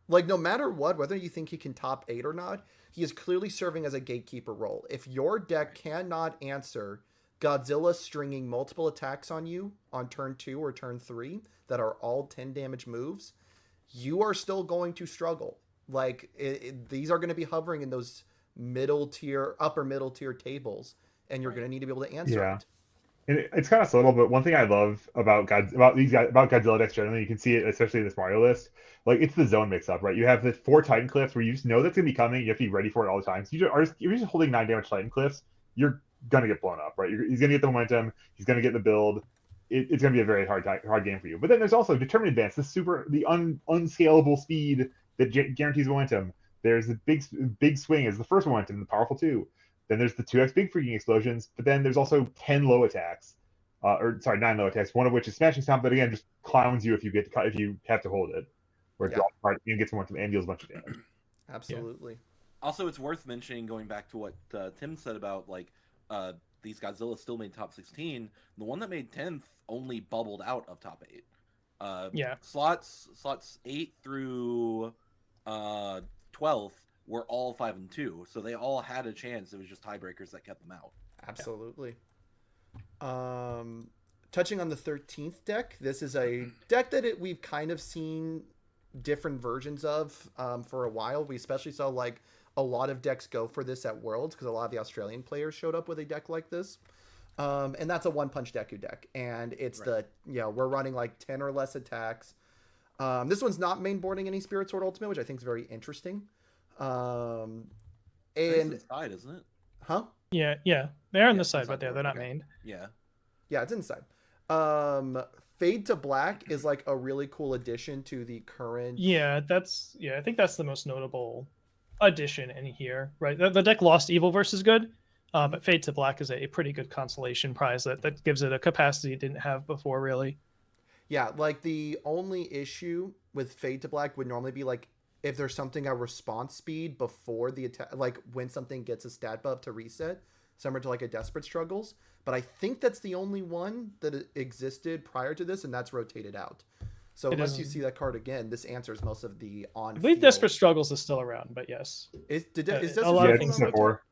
Speaker 1: like, no matter what, whether you think he can top 8 or not, he is clearly serving as a gatekeeper role. If your deck cannot answer Godzilla stringing multiple attacks on you on turn 2 or turn 3 that are all 10 damage moves, you are still going to struggle. Like, these are going to be hovering in those upper middle tier tables, and you're going to need to be able to answer it.
Speaker 3: And it's kind of subtle, but one thing I love about Godzilla decks generally, you can see it especially in this Mario list, like, it's the zone mix-up, right? You have the 4 Titan Cliffs where you just know that's going to be coming. You have to be ready for it all the time. So you're just holding 9 damage Titan Cliffs, you're going to get blown up, right? He's going to get the momentum. He's going to get the build. It's going to be a very hard game for you. But then there's also Determined Advance, the unscalable speed that guarantees momentum. There's the big swing as the first momentum, the powerful 2. Then there's the 2x Big Freaking Explosions. But then there's also 9 low attacks, one of which is Smashing Stomp. But again, just clowns you if you have to hold it, where it draws part and gets momentum and deals a bunch of damage.
Speaker 1: Absolutely.
Speaker 4: Yeah. Also, it's worth mentioning, going back to what Tim said about like these Godzilla still made top 16. The one that made 10th only bubbled out of top 8. Slots 8 through 12th were all 5 and 2, so they all had a chance. It was just tiebreakers that kept them out.
Speaker 1: Absolutely. Touching on the 13th deck, this is a deck that we've kind of seen different versions of for a while. We especially saw like a lot of decks go for this at Worlds because a lot of the Australian players showed up with a deck like this. And that's a one-punch Deku deck. And it's we're running like 10 or less attacks. This one's not mainboarding any Spirit Sword Ultimate, which I think is very interesting. And
Speaker 4: it's inside, isn't it?
Speaker 1: Huh?
Speaker 2: Yeah. They're on the side, but they're not mained.
Speaker 4: Yeah,
Speaker 1: it's inside. Fade to Black is like a really cool addition to the current.
Speaker 2: I think that's the most notable addition in here, right? The deck lost Evil versus Good, but Fade to Black is a pretty good consolation prize that gives it a capacity it didn't have before, really.
Speaker 1: Yeah, like the only issue with Fade to Black would normally be like if there's something at response speed before the attack, like when something gets a stat buff to reset, similar to like a Desperate Struggles. But I think that's the only one that existed prior to this, and that's rotated out. So unless you see that card again, this answers most of the on.
Speaker 2: I believe Desperate Struggles is still around, but yes.
Speaker 1: Is
Speaker 3: it's a set 4.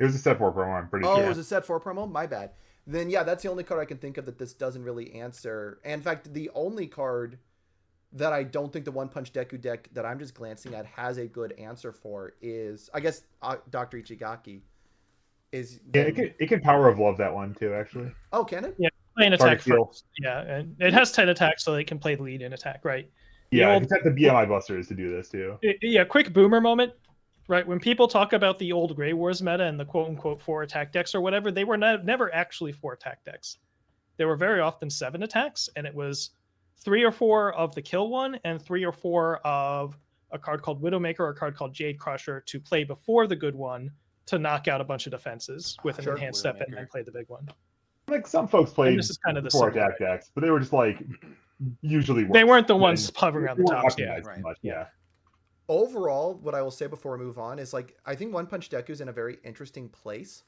Speaker 3: It was a set 4 promo, I'm pretty sure.
Speaker 1: Oh, it was a set 4 promo? My bad. Then that's the only card I can think of that this doesn't really answer. And in fact, the only card that I don't think the One Punch Deku deck that I'm just glancing at has a good answer for is, I guess, Dr. Ichigaki.
Speaker 3: It can Power of Love that one too, actually.
Speaker 1: Oh, can it?
Speaker 2: Yeah, play an attack
Speaker 3: Target
Speaker 2: first. Yeah, and it has 10 attacks, so it can play the lead in attack, right?
Speaker 3: Yeah, you have the BMI busters to do this too.
Speaker 2: Yeah, quick boomer moment. Right, when people talk about the old Grey Wars meta and the quote-unquote 4 attack decks or whatever, they were never actually 4 attack decks. They were very often 7 attacks, and it was 3 or 4 of the kill one and 3 or 4 of a card called Widowmaker or a card called Jade Crusher to play before the good one to knock out a bunch of defenses with an enhanced step and then play the big one.
Speaker 3: Like some folks played
Speaker 2: this is kind of the
Speaker 3: 4 attack decks, but they were just like usually worse.
Speaker 2: They weren't the ones hovering around the top.
Speaker 3: Yeah, much, yeah.
Speaker 1: Overall, what I will say before we move on is like I think One Punch Deku is in a very interesting place.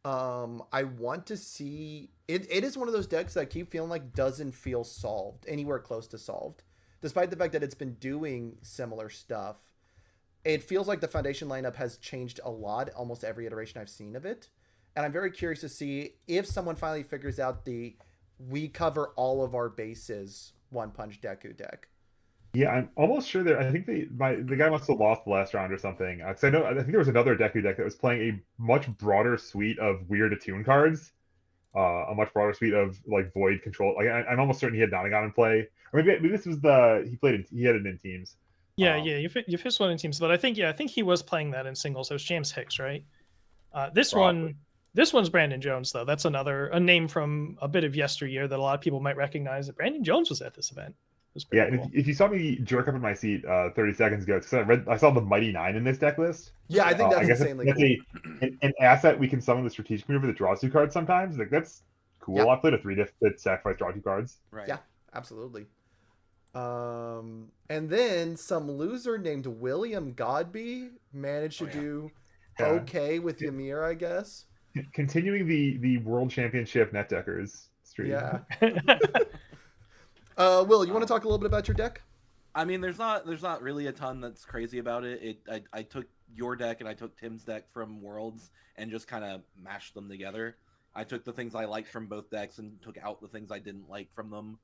Speaker 1: I want to see it. It is one of those decks that I keep feeling like doesn't feel solved, anywhere close to solved, despite the fact that it's been doing similar stuff. It feels like the foundation lineup has changed a lot almost every iteration I've seen of it, and I'm very curious to see if someone finally figures out the we cover all of our bases One Punch Deku deck.
Speaker 3: Yeah, I'm almost sure that I think the guy must have lost the last round or something. Because I think there was another Deku deck that was playing a much broader suite of weird attune cards, a much broader suite of like void control. Like I'm almost certain he had Donegon in play, or maybe this was he had it in teams.
Speaker 2: Yeah, you fished one in teams, but I think he was playing that in singles. It was James Hicks, right? This one's Brandon Jones though. That's a name from a bit of yesteryear that a lot of people might recognize. That Brandon Jones was at this event.
Speaker 3: Yeah,
Speaker 2: cool.
Speaker 3: and if you saw me jerk up in my seat 30 seconds ago, because I saw the Mighty Nine in this deck list.
Speaker 1: Yeah, I think that's insanely
Speaker 3: cool. An asset we can summon the strategic maneuver that draws 2 cards sometimes. Like that's cool. Yeah. I played a 3-diff that sacrifice draw 2 cards.
Speaker 1: Right. Yeah, absolutely. And then some loser named William Godbey managed to do okay with Ymir, I guess.
Speaker 3: Continuing the World Championship net deckers stream.
Speaker 1: Yeah. Will, you want to talk a little bit about your deck?
Speaker 4: I mean, there's not really a ton that's crazy about it. I took your deck and I took Tim's deck from Worlds and just kind of mashed them together. I took the things I liked from both decks and took out the things I didn't like from them.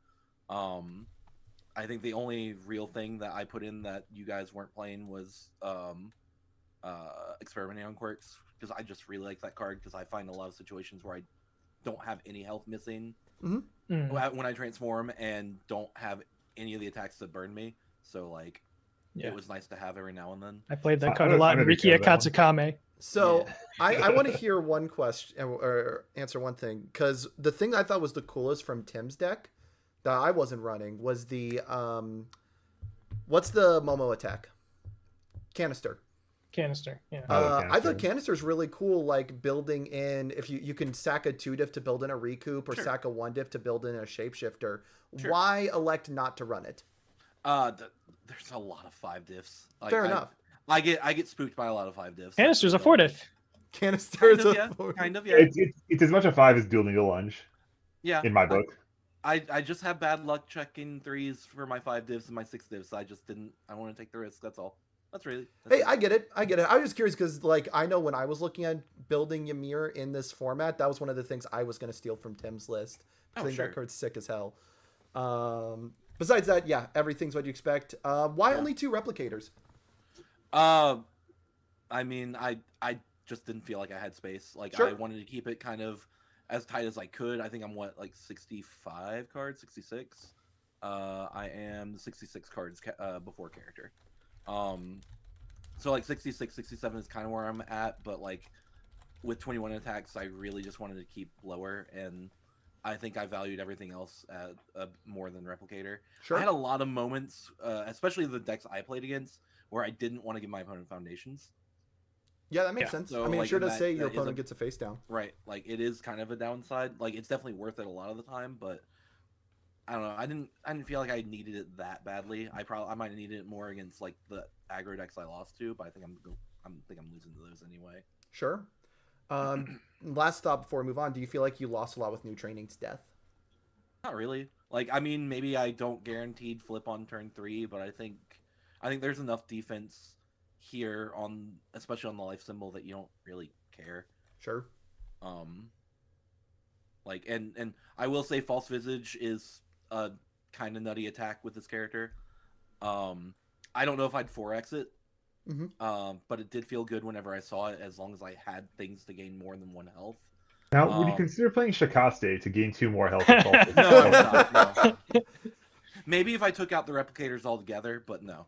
Speaker 4: I think the only real thing that I put in that you guys weren't playing was Experimenting on Quirks, because I just really like that card because I find a lot of situations where I don't have any health missing when I transform and don't have any of the attacks that burn me. So like, it was nice to have every now and then.
Speaker 2: I played that card a lot in Rikiya Katsukame.
Speaker 1: So I want to hear one question or answer one thing, because the thing I thought was the coolest from Tim's deck that I wasn't running was the what's the Momo attack? Canister.
Speaker 2: Yeah.
Speaker 1: I thought Canister's really cool, like building in, if you can sack a 2-diff to build in a recoup or sack a 1-diff to build in a shapeshifter. Sure. Why elect not to run it?
Speaker 4: There's a lot of 5-diffs. Like,
Speaker 1: Fair enough.
Speaker 4: I get spooked by a lot of 5-diffs.
Speaker 2: Canister's a 4-diff.
Speaker 1: Canister's
Speaker 4: kind of, yeah.
Speaker 3: It's as much a 5 as dual needle lunge.
Speaker 4: Yeah.
Speaker 3: In my book.
Speaker 4: I just have bad luck checking 3s for my 5-diffs and my 6-diffs. I want to take the risk. That's all. That's it.
Speaker 1: I get it. I was just curious because, like, I know when I was looking at building Ymir in this format, that was one of the things I was going to steal from Tim's list. I think that card's sick as hell. Besides that, yeah, everything's what you expect. Why only 2 replicators?
Speaker 4: I mean, I just didn't feel like I had space. Like, I wanted to keep it kind of as tight as I could. I think I'm 65 cards, 66. I am 66 cards before character. So like 66, 67 is kind of where I'm at, but like with 21 attacks, I really just wanted to keep lower, and I think I valued everything else at more than Replicator. Sure. I had a lot of moments, especially the decks I played against, where I didn't want to give my opponent foundations.
Speaker 1: Yeah, that makes sense. So, I mean, like, sure does say your opponent gets a face down.
Speaker 4: Right. Like, it is kind of a downside. Like, it's definitely worth it a lot of the time, but I don't know. I didn't feel like I needed it that badly. I might have needed it more against like the aggro decks I lost to, but I think I'm losing to those anyway.
Speaker 1: Sure. Last thought before we move on. Do you feel like you lost a lot with New Training's death?
Speaker 4: Not really. Like, I mean, maybe I don't guaranteed flip on turn 3, but I think there's enough defense here especially on the life symbol, that you don't really care.
Speaker 1: Sure.
Speaker 4: Like, and I will say False Visage is a kind of nutty attack with this character. I don't know if I'd 4x it,
Speaker 1: Mm-hmm.
Speaker 4: but it did feel good whenever I saw it, as long as I had things to gain more than 1 health.
Speaker 3: Now, would you consider playing Shakaste to gain 2 more health?
Speaker 4: No, I would not. No. Maybe if I took out the replicators altogether, but no.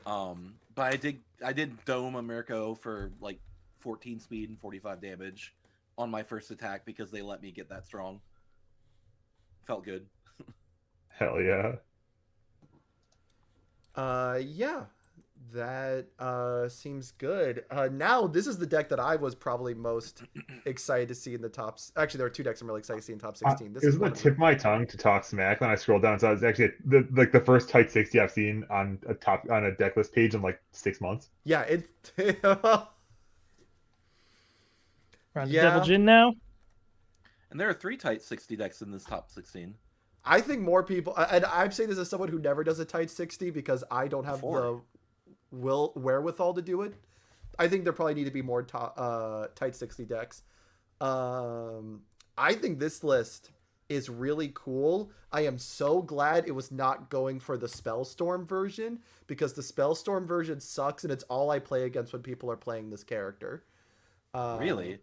Speaker 4: But I did dome Americo for like 14 speed and 45 damage on my first attack because they let me get that strong. Felt good.
Speaker 3: Hell yeah.
Speaker 1: Yeah, that seems good. Now this is the deck that I was probably most excited to see in the tops. Actually, there are 2 decks I'm really excited to see in top 16. This
Speaker 3: It
Speaker 1: is
Speaker 3: was on the tip of my tongue to talk smack when I scrolled down. So it's actually the first tight 60 I've seen on a deck list page in like 6 months.
Speaker 1: Yeah, it.
Speaker 2: Around the Devil Jin now.
Speaker 4: And there are 3 tight 60 decks in this top 16.
Speaker 1: I think more people, and I'm saying this as someone who never does a tight 60 because I don't have the wherewithal to do it. I think there probably need to be more tight 60 decks. I think this list is really cool. I am so glad it was not going for the Spellstorm version, because the Spellstorm version sucks and it's all I play against when people are playing this character.
Speaker 4: Really?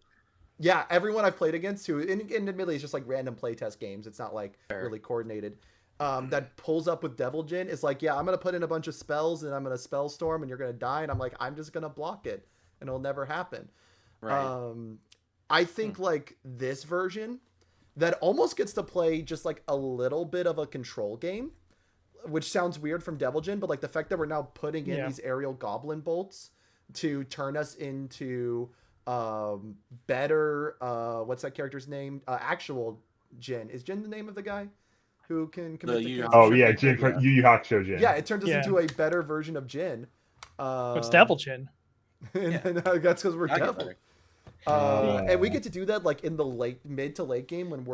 Speaker 1: Yeah, everyone I've played against who, and admittedly, it's just like random playtest games. It's not like really coordinated. That pulls up with Devil Jin is like, yeah, I'm gonna put in a bunch of spells and I'm gonna Spellstorm and you're gonna die, and I'm like, I'm just gonna block it and it'll never happen.
Speaker 4: Right.
Speaker 1: I think like this version that almost gets to play just like a little bit of a control game, which sounds weird from Devil Jin, but like the fact that we're now putting in these aerial goblin bolts to turn us into better what's that character's name? Actual Jin. Is Jin the name of the guy who can commit the kills?
Speaker 3: Oh yeah, Jin from Yu Yu Hakusho Jin.
Speaker 1: Yeah, it turns us into a better version of Jin.
Speaker 2: It's Devil Jin.
Speaker 1: And that's because we're devil. And we get to do that like in the mid to late game when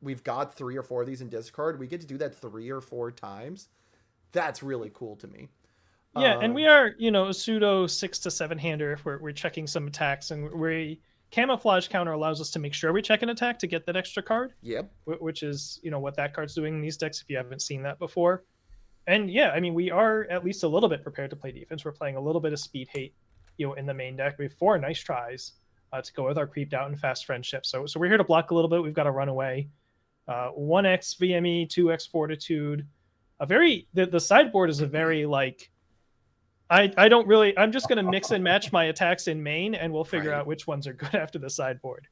Speaker 1: we've got 3 or 4 of these in discard. We get to do that 3 or 4 times. That's really cool to me.
Speaker 2: Yeah, and we are, a pseudo 6 to 7 hander if we're checking some attacks, and camouflage counter allows us to make sure we check an attack to get that extra card.
Speaker 1: Yep.
Speaker 2: Which is, what that card's doing in these decks if you haven't seen that before. And yeah, I mean, we are at least a little bit prepared to play defense. We're playing a little bit of speed hate, in the main deck. We have 4 nice tries to go with our creeped out and fast friendship. So we're here to block a little bit. We've got a runaway. 1x VME, 2x fortitude. The sideboard is a very like. I'm just going to mix and match my attacks in main, and we'll figure out which ones are good after the sideboard,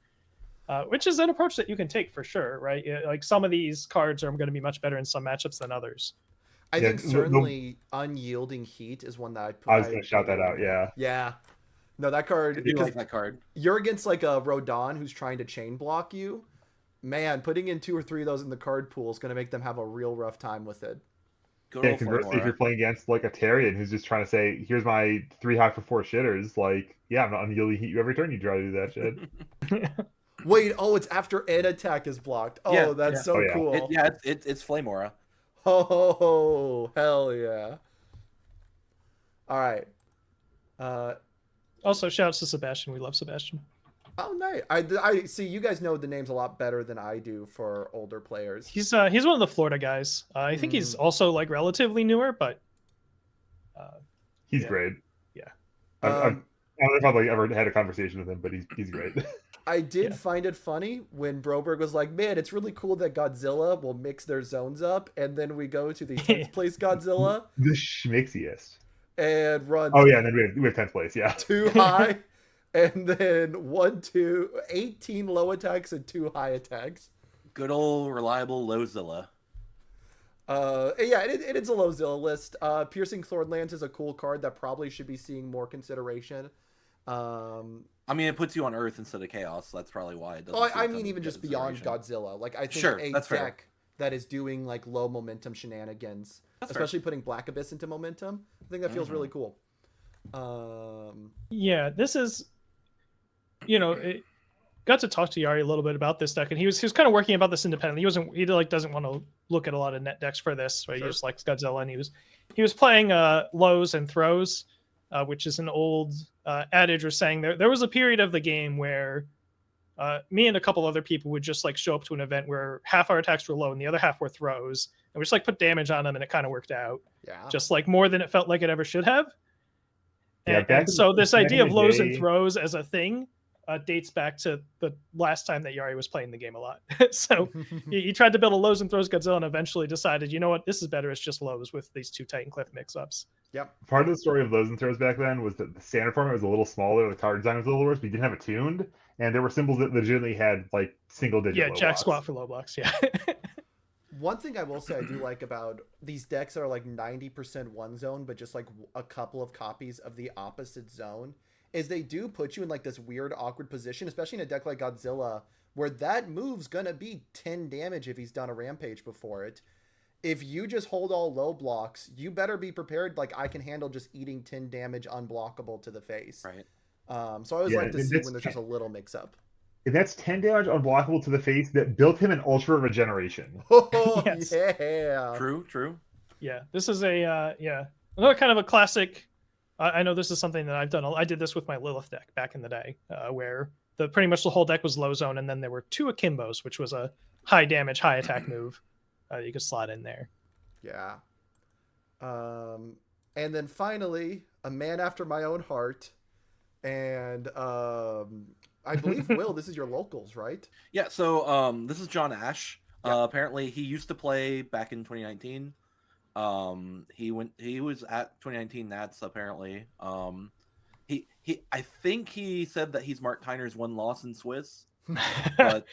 Speaker 2: which is an approach that you can take for sure, right? Like some of these cards are going to be much better in some matchups than others.
Speaker 1: I think certainly Unyielding Heat is one that
Speaker 3: I was going to shout that out, yeah.
Speaker 1: Yeah. No, that card.
Speaker 4: I do like that card.
Speaker 1: You're against like a Rodon who's trying to chain block you. Man, putting in 2 or 3 of those in the card pool is going to make them have a real rough time with it.
Speaker 3: Yeah, conversely, if you're playing against like a Tarian who's just trying to say, here's my 3 high for 4 shitters, like, yeah, I'm not unyielding heat you every turn you try to do that shit.
Speaker 1: Wait, it's after an attack is blocked. Oh, that's so cool.
Speaker 4: It's Flame Aura.
Speaker 1: Oh, hell yeah. All right.
Speaker 2: Also, shouts to Sebastian. We love Sebastian.
Speaker 1: Oh, nice. I see you guys know the names a lot better than I do for older players.
Speaker 2: He's one of the Florida guys. I think he's also like relatively newer, but
Speaker 3: he's great.
Speaker 2: Yeah.
Speaker 3: I don't know if I've like ever had a conversation with him, but he's great.
Speaker 1: I did find it funny when Broberg was like, man, it's really cool that Godzilla will mix their zones up, and then we go to the 10th place Godzilla.
Speaker 3: The schmixiest.
Speaker 1: And runs.
Speaker 3: Oh yeah, and then we have 10th place, yeah.
Speaker 1: 2 high. And then 18 low attacks and 2 high attacks.
Speaker 4: Good old reliable Lowzilla.
Speaker 1: Yeah, it is a Lowzilla list. Piercing Thornlands is a cool card that probably should be seeing more consideration.
Speaker 4: I mean, it puts you on Earth instead of Chaos. So that's probably why it doesn't.
Speaker 1: Oh, I mean, even just beyond Godzilla. Like, I think a deck that is doing like low momentum shenanigans, especially putting Black Abyss into momentum, I think that feels really cool.
Speaker 2: Yeah, this is. Got to talk to Yari a little bit about this deck, and he was kind of working about this independently. He doesn't want to look at a lot of net decks for this, right? He just likes Godzilla, and he was playing lows and throws, which is an old adage, or saying there was a period of the game where me and a couple other people would just like show up to an event where half our attacks were low and the other half were throws, we just like put damage on them, and it kind of worked out.
Speaker 1: Yeah.
Speaker 2: Just like more than it felt like it ever should have.
Speaker 3: Yeah,
Speaker 2: And so this idea of lows and
Speaker 3: day,
Speaker 2: throws as a thing dates back to the last time that Yari was playing the game a lot. So he tried to build a lows and throws Godzilla and eventually decided, you know what, this is better. It's just lows with these two Titan Cliff mix-ups.
Speaker 1: Yep.
Speaker 3: Part of the story of lows and throws back then was that the standard format was a little smaller, the card design was a little worse, but you didn't have it tuned, and there were symbols that legitimately had like single digit.
Speaker 2: Yeah,
Speaker 3: low
Speaker 2: jack
Speaker 3: blocks.
Speaker 2: squat for low blocks. Yeah.
Speaker 1: One thing I will say I do like about these decks that are like 90% one zone, but just like a couple of copies of the opposite zone, is they do put you in like this weird, awkward position, especially in a deck like Godzilla, where that move's gonna be 10 damage if he's done a rampage before it. If you just hold all low blocks, you better be prepared. Like, I can handle just eating 10 damage unblockable to the face.
Speaker 4: Right.
Speaker 1: So I always like to see when there's just a little mix up.
Speaker 3: And that's 10 damage unblockable to the face that built him an Ultra Regeneration.
Speaker 1: Oh,
Speaker 2: Yes.
Speaker 1: yeah.
Speaker 4: True.
Speaker 2: Yeah, this is a another kind of a classic. I know this is something that I've done. I did this with my Lilith deck back in the day, where pretty much the whole deck was low zone, and then there were 2 Akimbos, which was a high damage, high attack move you could slot in there.
Speaker 1: Yeah. And then finally, a man after my own heart, and I believe, Will, this is your locals, right?
Speaker 4: Yeah, so this is John Ash.
Speaker 1: Yeah.
Speaker 4: Apparently he used to play back in 2019. He was at 2019 Nats apparently. I think he said that he's Mark Tyner's one loss in Swiss. But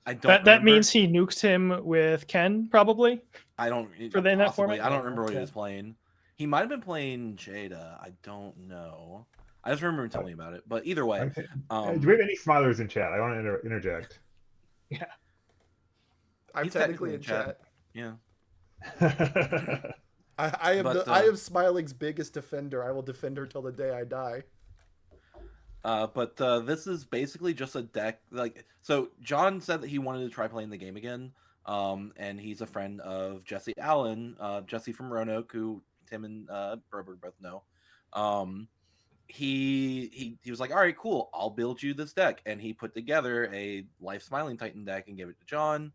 Speaker 4: I don't
Speaker 2: that means he nuked him with Ken, probably.
Speaker 4: I don't
Speaker 2: for the net format.
Speaker 4: I don't remember what he was playing. He might have been playing Jada. I don't know. I just remember him telling me about it. But either way,
Speaker 3: do we have any smilers in chat? I want to interject.
Speaker 2: Yeah,
Speaker 1: I'm technically in chat.
Speaker 4: Yeah.
Speaker 1: I am Smiling's biggest defender. I will defend her till the day I die.
Speaker 4: But this is basically just a deck. So John said that he wanted to try playing the game again. And he's a friend of Jesse Allen, Jesse from Roanoke, who Tim and Broberg both know. He was like, all right, cool, I'll build you this deck, and he put together a Life Smiling Titan deck and gave it to John.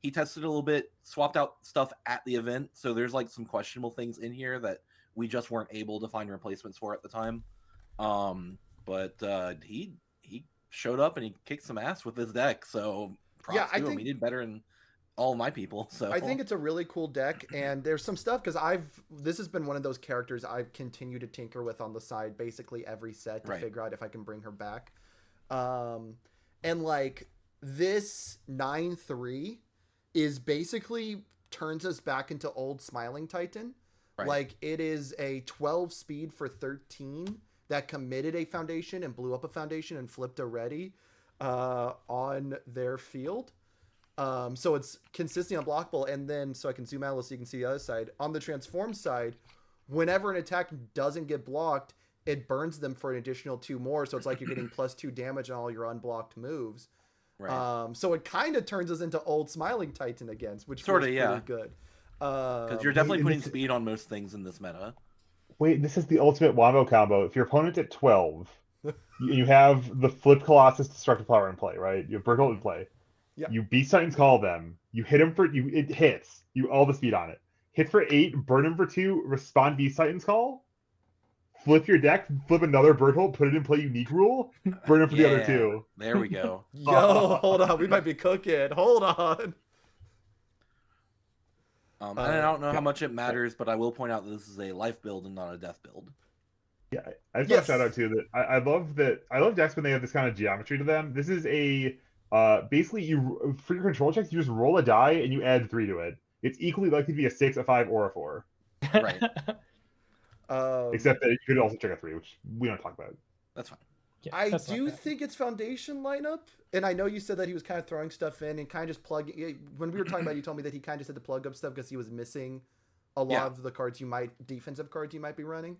Speaker 4: He tested it a little bit, swapped out stuff at the event, so there's like some questionable things in here that we just weren't able to find replacements for at the time. But he showed up and he kicked some ass with his deck, so props to him. He did better than all of my people. So
Speaker 1: I think it's a really cool deck, and there's some stuff because this has been one of those characters I've continued to tinker with on the side basically every set to figure out if I can bring her back. And like this 9/3 is basically turns us back into old Smiling Titan. Right. Like, it is a 12 speed for 13 that committed a foundation and blew up a foundation and flipped a ready on their field. So it's consistently unblockable. And then, so I can zoom out so you can see the other side. On the transform side, whenever an attack doesn't get blocked, it burns them for an additional 2 more. So it's like you're getting +2 damage on all your unblocked moves. Right. So it kind of turns us into old Smiling Titan again, which feels pretty good.
Speaker 4: Because you're definitely putting speed on most things in this meta.
Speaker 3: Wait, this is the ultimate wombo combo. If your opponent's at 12, you have the Flip Colossus Destructive Power in play, right? You have Burgle in play. Yep. You Beast Titans Call them. You hit him for it hits. You all the speed on it. Hit for 8, burn him for 2, respond Beast Titans Call. Flip your deck, flip another Burgle, put it in play unique rule, burn him for the other 2.
Speaker 4: There we go.
Speaker 1: Yo, hold on. We might be cooking. Hold on.
Speaker 4: And I don't know how much it matters, but I will point out that this is a life build and not a death build.
Speaker 3: Yeah, I just want to shout out too that I love decks when they have this kind of geometry to them. This is a basically you for your control checks you just roll a die and you add 3 to it. It's equally likely to be a 6, a 5, or a 4.
Speaker 4: Right.
Speaker 3: Except that you could also check a 3, which we don't talk about.
Speaker 4: That's fine.
Speaker 1: Yeah, I do think it's foundation lineup, and I know you said that he was kind of throwing stuff in and kind of just plugging. When we were talking about it, you told me that he kind of just had to plug up stuff because he was missing a lot of the defensive cards you might be running.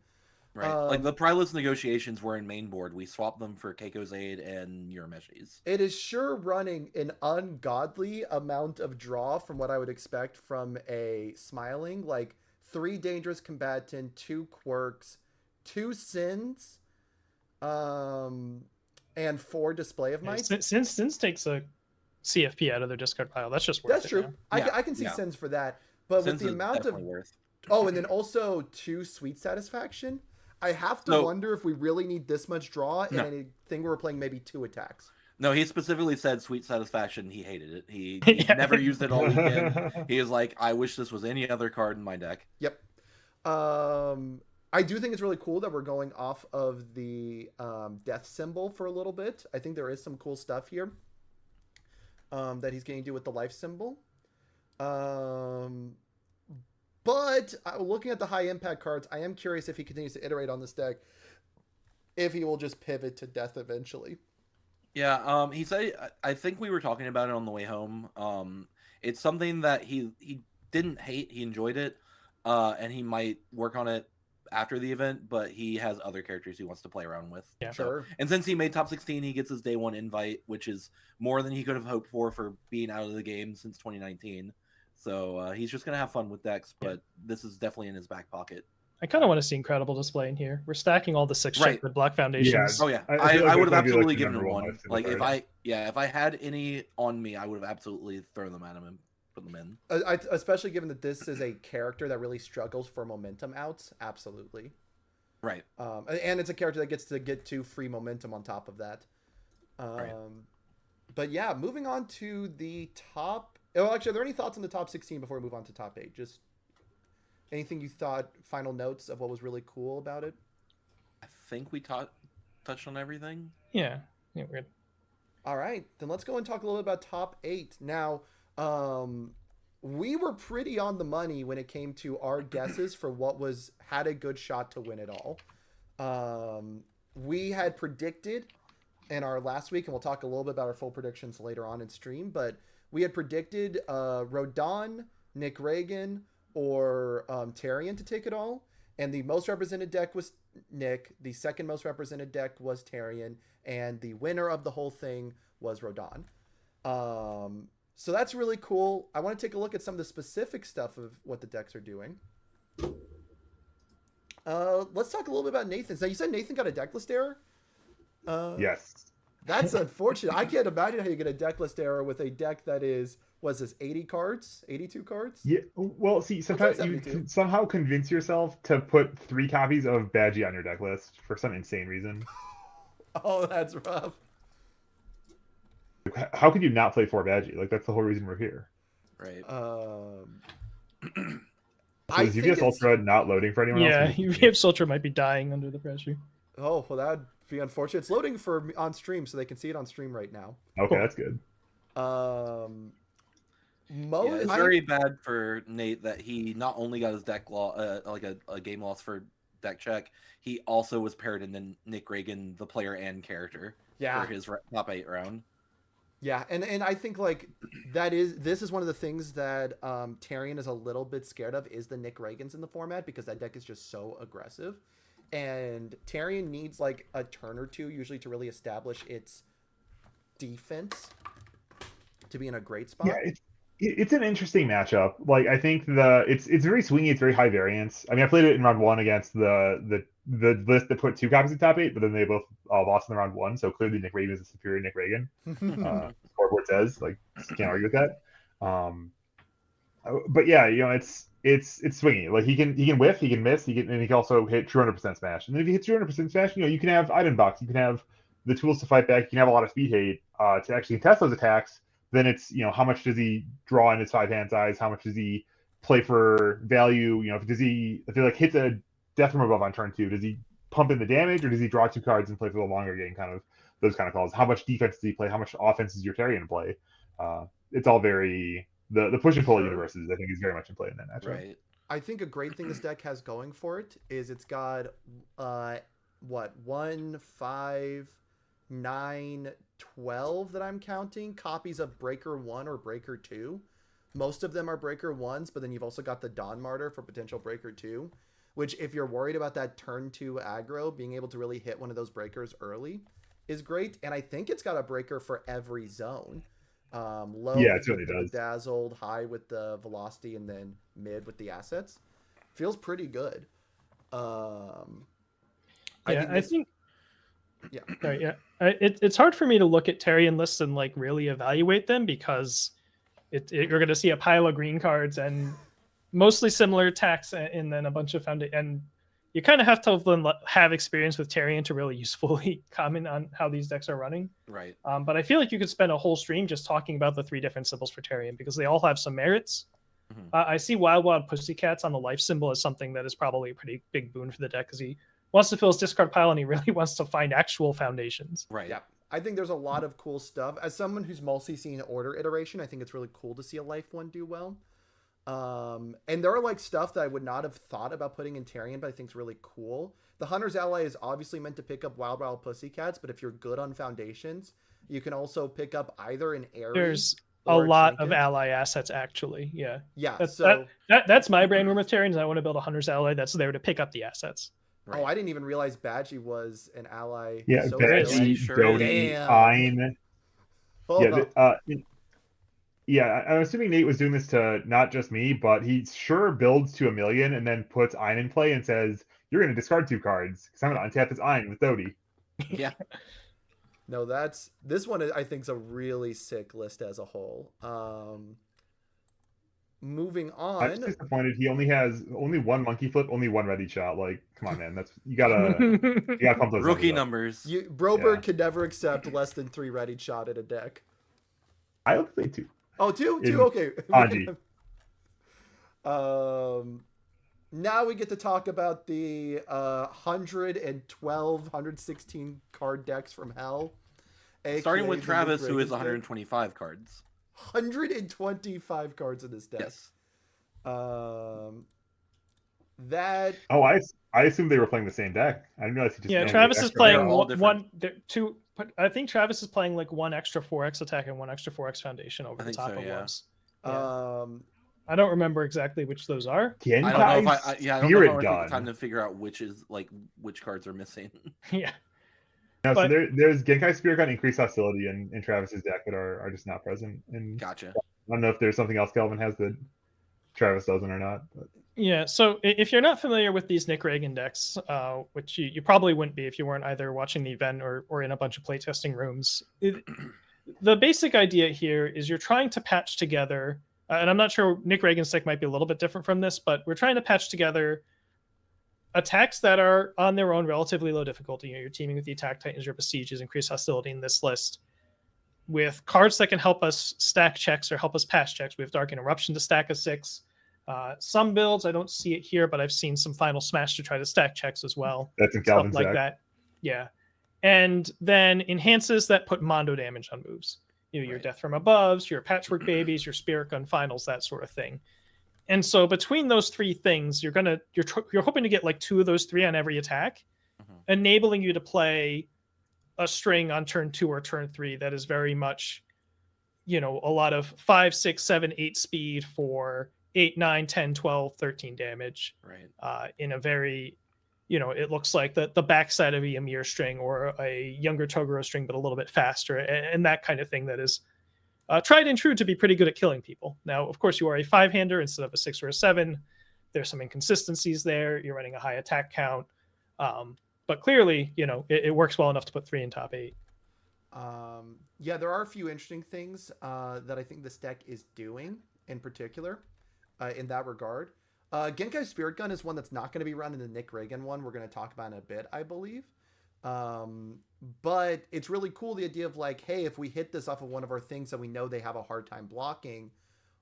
Speaker 4: Right, like the Priless negotiations were in main board. We swapped them for Keiko's Aid and Euromeshes.
Speaker 1: It is sure running an ungodly amount of draw from what I would expect from a Smiling, like 3 Dangerous Combatant, 2 Quirks, 2 Sins, and 4 Display of Might.
Speaker 2: Sins takes a CFP out of their discard pile. That's just worth it.
Speaker 1: That's true.
Speaker 2: Yeah.
Speaker 1: I can see Sins for that. But
Speaker 4: Since
Speaker 1: with the
Speaker 4: it's
Speaker 1: amount of
Speaker 4: definitely worth.
Speaker 1: oh, and then also 2 Sweet Satisfaction, I have to wonder if we really need this much draw in anything where we're playing maybe 2 attacks.
Speaker 4: No, he specifically said Sweet Satisfaction. He hated it. He
Speaker 2: Yeah.
Speaker 4: never used it all weekend. He is like, I wish this was any other card in my deck.
Speaker 1: Yep. I do think it's really cool that we're going off of the death symbol for a little bit. I think there is some cool stuff here that he's getting to do with the life symbol. But looking at the high impact cards, I am curious if he continues to iterate on this deck, if he will just pivot to death eventually.
Speaker 4: Yeah, he said, I think we were talking about it on the way home. It's something that he didn't hate. He enjoyed it, and he might work on it after the event, but he has other characters he wants to play around with.
Speaker 2: Yeah,
Speaker 1: sure.
Speaker 4: And since he made top 16, he gets his day 1 invite, which is more than he could have hoped for being out of the game since 2019. So he's just going to have fun with decks, but this is definitely in his back pocket.
Speaker 2: I kind of want to see Incredible Display in here. We're stacking all the 6 checkwood block foundations.
Speaker 4: Oh yeah, I would have absolutely given him one. Like if I had any on me, I would have absolutely thrown them at him and put them in.
Speaker 1: Especially given that this is a character that really struggles for momentum outs. Absolutely.
Speaker 4: Right.
Speaker 1: And it's a character that gets to get to free momentum on top of that.
Speaker 4: Right.
Speaker 1: But yeah, moving on to the top. Oh, actually, are there any thoughts on the top 16 before we move on to top 8? Just anything you thought, final notes of what was really cool about it?
Speaker 4: I think we touched on everything.
Speaker 2: Yeah, we're good.
Speaker 1: All right, then let's go and talk a little bit about top 8. Now, we were pretty on the money when it came to our guesses for what had a good shot to win it all. We had predicted in our last week, and we'll talk a little bit about our full predictions later on in stream, but we had predicted Rodon, Nick Reagan, or Tarion to take it all. And the most represented deck was Nick. The second most represented deck was Tarion. And the winner of the whole thing was Rodon. So that's really cool. I want to take a look at some of the specific stuff of what the decks are doing. Let's talk a little bit about Nathan's. Now, you said Nathan got a deck list error?
Speaker 3: Yes.
Speaker 1: That's unfortunate. I can't imagine how you get a deck list error with a deck that is, was this 80 cards? 82 cards?
Speaker 3: Yeah. Well, see, sometimes you can somehow convince yourself to put 3 copies of Badgie on your deck list for some insane reason.
Speaker 1: Oh, that's rough.
Speaker 3: How could you not play 4 Badgie? Like, that's the whole reason we're here.
Speaker 4: Right.
Speaker 3: Is UVS Ultra not loading for anyone else?
Speaker 2: Yeah, UVS Ultra might be dying under the pressure.
Speaker 1: Oh, well, that'd be unfortunate. It's loading for on stream, so they can see it on stream right now.
Speaker 3: Okay, that's good.
Speaker 4: It's very bad for Nate that he not only got his deck like a game loss for deck check, he also was paired into Nick Reagan, the player and character, for his top 8 round.
Speaker 1: Yeah, and I think like this is one of the things that Tarion is a little bit scared of is the Nick Reagans in the format, because that deck is just so aggressive. And Tarion needs like a turn or two usually to really establish its defense to be in a great spot.
Speaker 3: Yeah, it's an interesting matchup. Like, I think it's very swingy, it's very high variance. I mean, I played it in round 1 against the list that put 2 copies in top 8, but then they both lost in the round 1. So clearly Nick Reagan is a superior Nick Reagan. Scoreboard says, like, can't argue with that. But yeah, you know, it's swingy. Like, he can whiff, he can miss, and he can also hit 200% smash. And then if he hits 200% smash, you know, you can have item box, you can have the tools to fight back, you can have a lot of speed hate to actually test those attacks. Then it's, you know, how much does he draw in his 5-hand size? How much does he play for value? You know, if he like hits a death from above on turn 2, does he pump in the damage, or does he draw 2 cards and play for the longer game? Kind of those kind of calls. How much defense does he play? How much offense does your Tarion play? It's all very the push and pull universes. I think is very much in play in that matchup.
Speaker 4: Right.
Speaker 1: I think a great thing this deck has going for it is it's got 1, 5, 9, 12 that I'm counting copies of Breaker 1 or Breaker 2. Most of them are Breaker 1s, but then you've also got the Dawn Martyr for potential Breaker 2, which if you're worried about that turn 2 aggro, being able to really hit one of those breakers early is great. And I think it's got a breaker for every zone. Low,
Speaker 3: yeah, it really does.
Speaker 1: Dazzled, high with the velocity, and then mid with the assets. Feels pretty good.
Speaker 2: I think it's hard for me to look at Tarion lists and like really evaluate them, because you're going to see a pile of green cards and mostly similar attacks, and then a bunch of and you kind of have to have experience with Tarion to really usefully comment on how these decks are running.
Speaker 4: Right.
Speaker 2: But I feel like you could spend a whole stream just talking about the 3 different symbols for Tarion because they all have some merits.
Speaker 4: Mhm.
Speaker 2: I see Wild Pussycats on the life symbol as something that is probably a pretty big boon for the deck because he wants to fill his discard pile and he really wants to find actual foundations.
Speaker 4: Right.
Speaker 1: Yeah. I think there's a lot of cool stuff. As someone who's mostly seen order iteration, I think it's really cool to see a life one do well. And there are like stuff that I would not have thought about putting in Tarion, but I think is really cool. The Hunter's Ally is obviously meant to pick up Wild Pussycats, but if you're good on foundations, you can also pick up either an Airy.
Speaker 2: There's a lot of ally assets, actually. Yeah. That's my brain room with Tarion. Is I want to build a Hunter's Ally that's there to pick up the assets.
Speaker 1: Right. Oh, I didn't even realize Badgie was an ally.
Speaker 3: Yeah,
Speaker 1: so
Speaker 3: Badgie, Doty, Ein. I'm assuming Nate was doing this to not just me, but he sure builds to 1 million and then puts Ein in play and says, "You're going to discard 2 cards because I'm going to untap this Ein with Doty."
Speaker 4: Yeah.
Speaker 1: No, this one I think is a really sick list as a whole. Moving on.
Speaker 3: I'm just disappointed. He only has one monkey flip, only 1 ready shot. Like, come on, man. You gotta pump those
Speaker 4: rookie numbers.
Speaker 1: Broberg could never accept less than 3 ready shot in a deck.
Speaker 3: I would say 2.
Speaker 1: Oh, 2? 2? Okay. Now we get to talk about the 112, 116 card decks from hell.
Speaker 4: Starting with Travis, who is 125 cards.
Speaker 1: 125 cards in this deck.
Speaker 4: Yes.
Speaker 1: That.
Speaker 3: Oh, I assumed they were playing the same deck. I didn't realize he just.
Speaker 2: Yeah, Travis is playing two. I think Travis is playing like 1 extra 4x attack and 1 extra 4x foundation over the top of ones. I don't remember exactly which those are.
Speaker 4: I don't know if I take the time to figure out which cards are missing.
Speaker 2: Yeah.
Speaker 3: No, so there's Genkai Spirit Gun, increased hostility in Travis's deck that are just not present. And
Speaker 4: gotcha.
Speaker 3: I don't know if there's something else Kelvin has that Travis doesn't or not. But.
Speaker 2: Yeah, so if you're not familiar with these Nick Reagan decks, which you probably wouldn't be if you weren't either watching the event or in a bunch of playtesting rooms, the basic idea here is you're trying to patch together, and I'm not sure Nick Reagan's deck might be a little bit different from this, but we're trying to patch together attacks that are on their own relatively low difficulty. You're teaming with the Attack Titans, your Besieges, increased hostility in this list, with cards that can help us stack checks or help us pass checks. We have Dark Interruption to stack a 6. Some builds, I don't see it here, but I've seen some Final Smash to try to stack checks as well.
Speaker 3: That's in Calvin's
Speaker 2: like
Speaker 3: deck.
Speaker 2: That. Yeah. And then enhances that put Mondo damage on moves. Your Death from Aboves, your Patchwork Babies, your Spirit Gun Finals, that sort of thing. And so between those 3 things, you're hoping to get like 2 of those 3 on every attack, enabling you to play a string on turn 2 or turn 3 that is very much, a lot of 5, 6, 7, 8 speed for 8, 9, 10, 12, 13 damage.
Speaker 4: Right.
Speaker 2: In a very, it looks like the backside of a Ymir string or a younger Toguro string, but a little bit faster, and that kind of thing that is tried and true to be pretty good at killing people. Now, of course, you are a 5-hander instead of a 6 or a 7. There's some inconsistencies there. You're running a high attack count. But clearly, it works well enough to put 3 in top 8.
Speaker 1: There are a few interesting things that I think this deck is doing in particular in that regard. Genkai Spirit Gun is one that's not going to be run in the Nick Reagan one. We're going to talk about in a bit, I believe. But it's really cool, the idea of like, hey, if we hit this off of one of our things that we know they have a hard time blocking,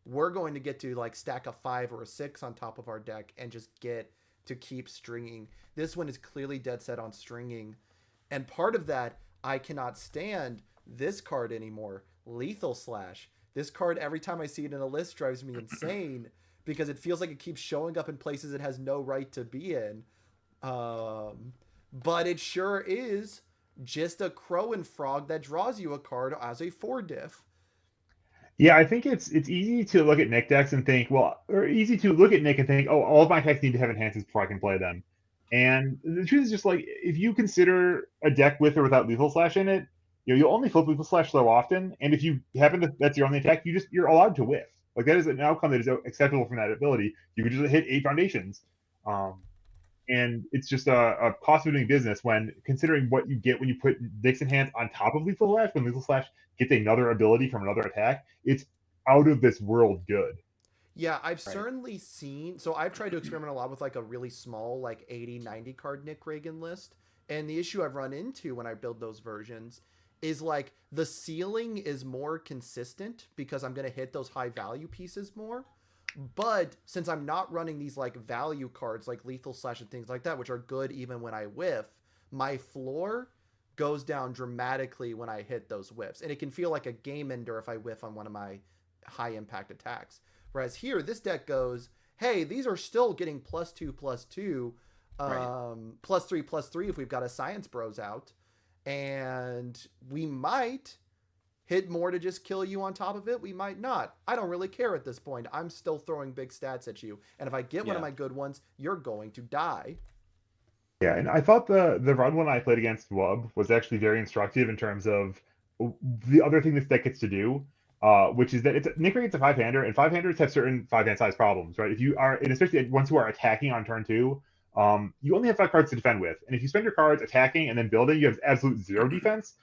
Speaker 1: we're going to get to like stack a 5 or a 6 on top of our deck and just get to keep stringing. This one is clearly dead set on stringing. And part of that, I cannot stand this card anymore. Lethal Slash. This card, every time I see it in a list, drives me insane because it feels like it keeps showing up in places it has no right to be in. But it sure is just a Crow and Frog that draws you a card as a 4-diff.
Speaker 3: Yeah, I think it's easy to look at Nick decks and think, or easy to look at Nick and think, oh, all of my decks need to have enhancements before I can play them. And the truth is just like, if you consider a deck with or without Lethal Slash in it, you'll only flip Lethal Slash so often. And if you happen to, that's your only attack, you're allowed to whiff. Like that is an outcome that is acceptable from that ability. You can just hit 8 foundations. And it's just a cost of doing business when considering what you get when you put Dixon Hands on top of Lethal Slash. When Lethal Slash gets another ability from another attack, it's out of this world good.
Speaker 1: Yeah, I've certainly seen. So I've tried to experiment a lot with like a really small, like 80, 90 card Nick Reagan list. And the issue I've run into when I build those versions is like the ceiling is more consistent because I'm going to hit those high value pieces more. But since I'm not running these like value cards like Lethal Slash and things like that, which are good even when I whiff, my floor goes down dramatically when I hit those whiffs. And it can feel like a game ender if I whiff on one of my high impact attacks. Whereas here, this deck goes, hey, these are still getting +2/+2, +3/+3 if we've got a Science Bros out. And we might hit more to just kill you on top of it. We might not. I don't really care at this point. I'm still throwing big stats at you. And if I get one of my good ones, you're going to die.
Speaker 3: Yeah, and I thought the run one I played against Wub was actually very instructive in terms of the other thing this deck gets to do, which is that Nick Reagan's a five-hander, and five-handers have certain five-hand size problems, right? If you are, and especially once you are attacking on turn 2, you only have 5 cards to defend with, and if you spend your cards attacking and then building, you have absolute 0 defense.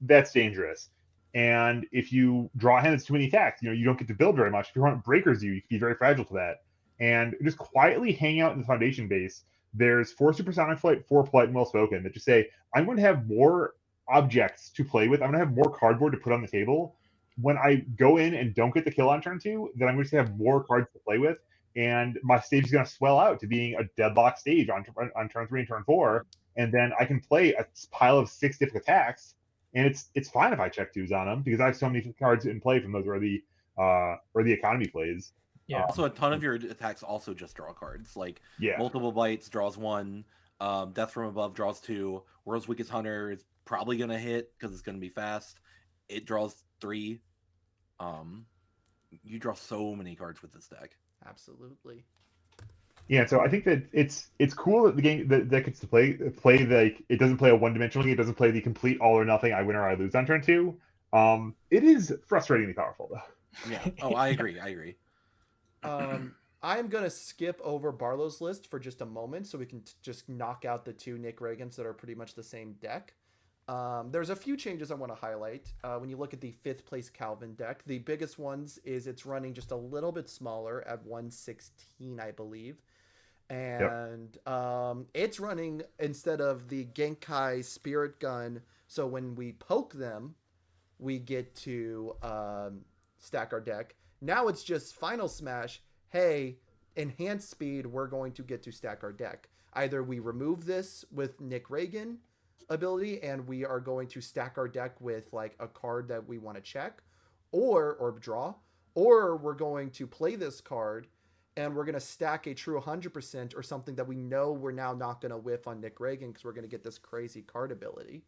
Speaker 3: That's dangerous. And if you draw a hand that's too many attacks, you don't get to build very much. If your opponent breakers you can be very fragile to that. And just quietly hang out in the foundation base. There's 4 Supersonic Flight, 4 Polite and Well Spoken that just say, I'm going to have more objects to play with. I'm going to have more cardboard to put on the table. When I go in and don't get the kill on turn 2, then I'm going to have more cards to play with. And my stage is going to swell out to being a deadlock stage on turn 3 and turn 4. And then I can play a pile of 6 different attacks. And it's fine if I check 2s on them because I have so many cards in play from those early economy plays.
Speaker 2: Yeah.
Speaker 4: Also, a ton of your attacks also just draw cards. Like Multiple Bites draws 1, Death from Above draws 2, World's Weakest Hunter is probably going to hit because it's going to be fast. It draws 3. You draw so many cards with this deck.
Speaker 1: Absolutely.
Speaker 3: Yeah, so I think that it's cool that the game that gets to play like it doesn't play a one-dimensional game. It doesn't play the complete all or nothing. I win or I lose on turn 2. It is frustratingly powerful though.
Speaker 4: Yeah. Oh, I agree.
Speaker 1: I'm going to skip over Barlow's list for just a moment so we can just knock out the 2 Nick Reagans that are pretty much the same deck. There's a few changes I want to highlight. When you look at the 5th place Calvin deck, the biggest ones is it's running just a little bit smaller at 116, I believe. And it's running instead of the Genkai Spirit Gun. So when we poke them, we get to stack our deck. Now it's just Final Smash. Hey, enhanced speed, we're going to get to stack our deck. Either we remove this with Nick Reagan ability and we are going to stack our deck with like a card that we want to check or draw, or we're going to play this card and we're going to stack a true 100% or something that we know we're now not going to whiff on Nick Reagan because we're going to get this crazy card ability.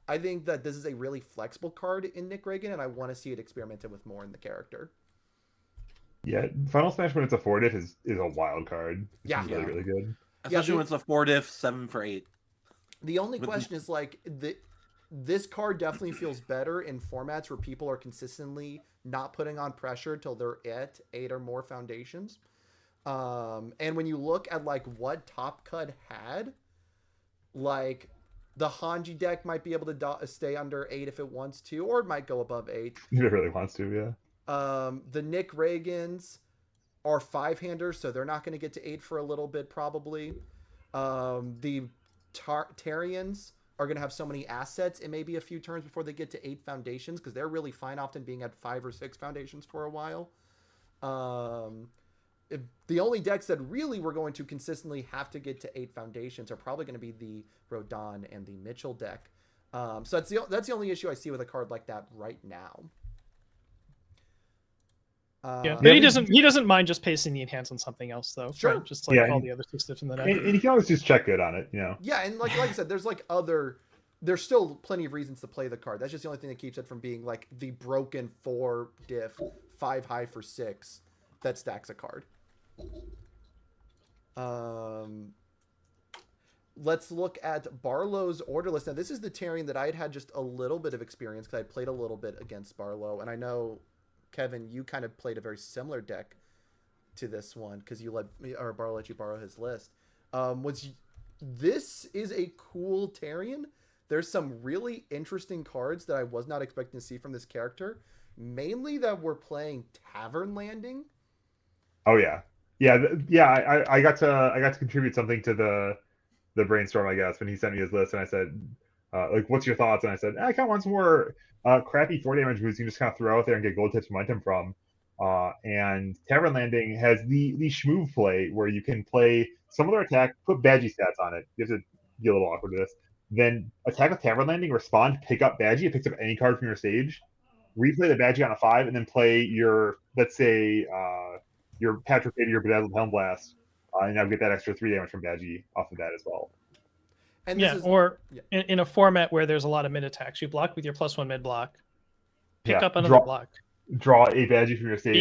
Speaker 1: I think that this is a really flexible card in Nick Reagan, and I want to see it experimented with more in the character.
Speaker 3: Yeah, Final Smash when it's a 4-diff is a wild card. It's really, really good.
Speaker 4: Especially when it's a 4-diff 7 for 8.
Speaker 1: The only question is like this card definitely feels better in formats where people are consistently not putting on pressure till they're at 8 or more foundations. And when you look at like what Top Cut had, like the Hanji deck might be able to stay under 8 if it wants to, or it might go above 8.
Speaker 3: If it really wants to, yeah.
Speaker 1: The Nick Reagans are 5-handers, so they're not going to get to 8 for a little bit probably. The Tarians are going to have so many assets, it may be a few turns before they get to 8 foundations because they're really fine often being at 5 or 6 foundations for a while. The only decks that really we're going to consistently have to get to 8 foundations are probably going to be the Rodon and the Mitchell deck. So that's the only issue I see with a card like that right now.
Speaker 2: But he doesn't mind just pasting the enhance on something else though.
Speaker 1: Sure.
Speaker 2: Right? Just like all the other stuff in the deck.
Speaker 3: And you can always just check good on it,
Speaker 1: Yeah, and like I said, there's still plenty of reasons to play the card. That's just the only thing that keeps it from being like the broken 4-diff 5 high for 6 that stacks a card. Let's look at Barlow's order list. Now, this is the Tarian that I had just a little bit of experience because I played a little bit against Barlow, and I know, Kevin, you kind of played a very similar deck to this one because Barlow let you borrow his list. This is a cool Tarian. There's some really interesting cards that I was not expecting to see from this character, mainly that we're playing Tavern Landing.
Speaker 3: Oh yeah, yeah, yeah. I got to contribute something to the brainstorm, I guess, when he sent me his list, and I said, like, what's your thoughts? And I said, I kind of want some more crappy 4 damage moves you can just kind of throw out there and get gold tips momentum from. And Tavern Landing has the schmoove play where you can play some other attack, put Badgie stats on it. You have to be a little awkward with this. Then attack with Tavern Landing, respond, pick up Badgie. It picks up any card from your stage. Replay the Badgie on a 5, and then play your, let's say, your Patrick Pity or Bedazzled Helmblast, and now get that extra 3 damage from Badgie off of that as well.
Speaker 1: And
Speaker 2: yeah, or in a format where there's a lot of mid attacks, you block with your +1 mid block, pick up another block,
Speaker 3: draw a Badgie from your stage,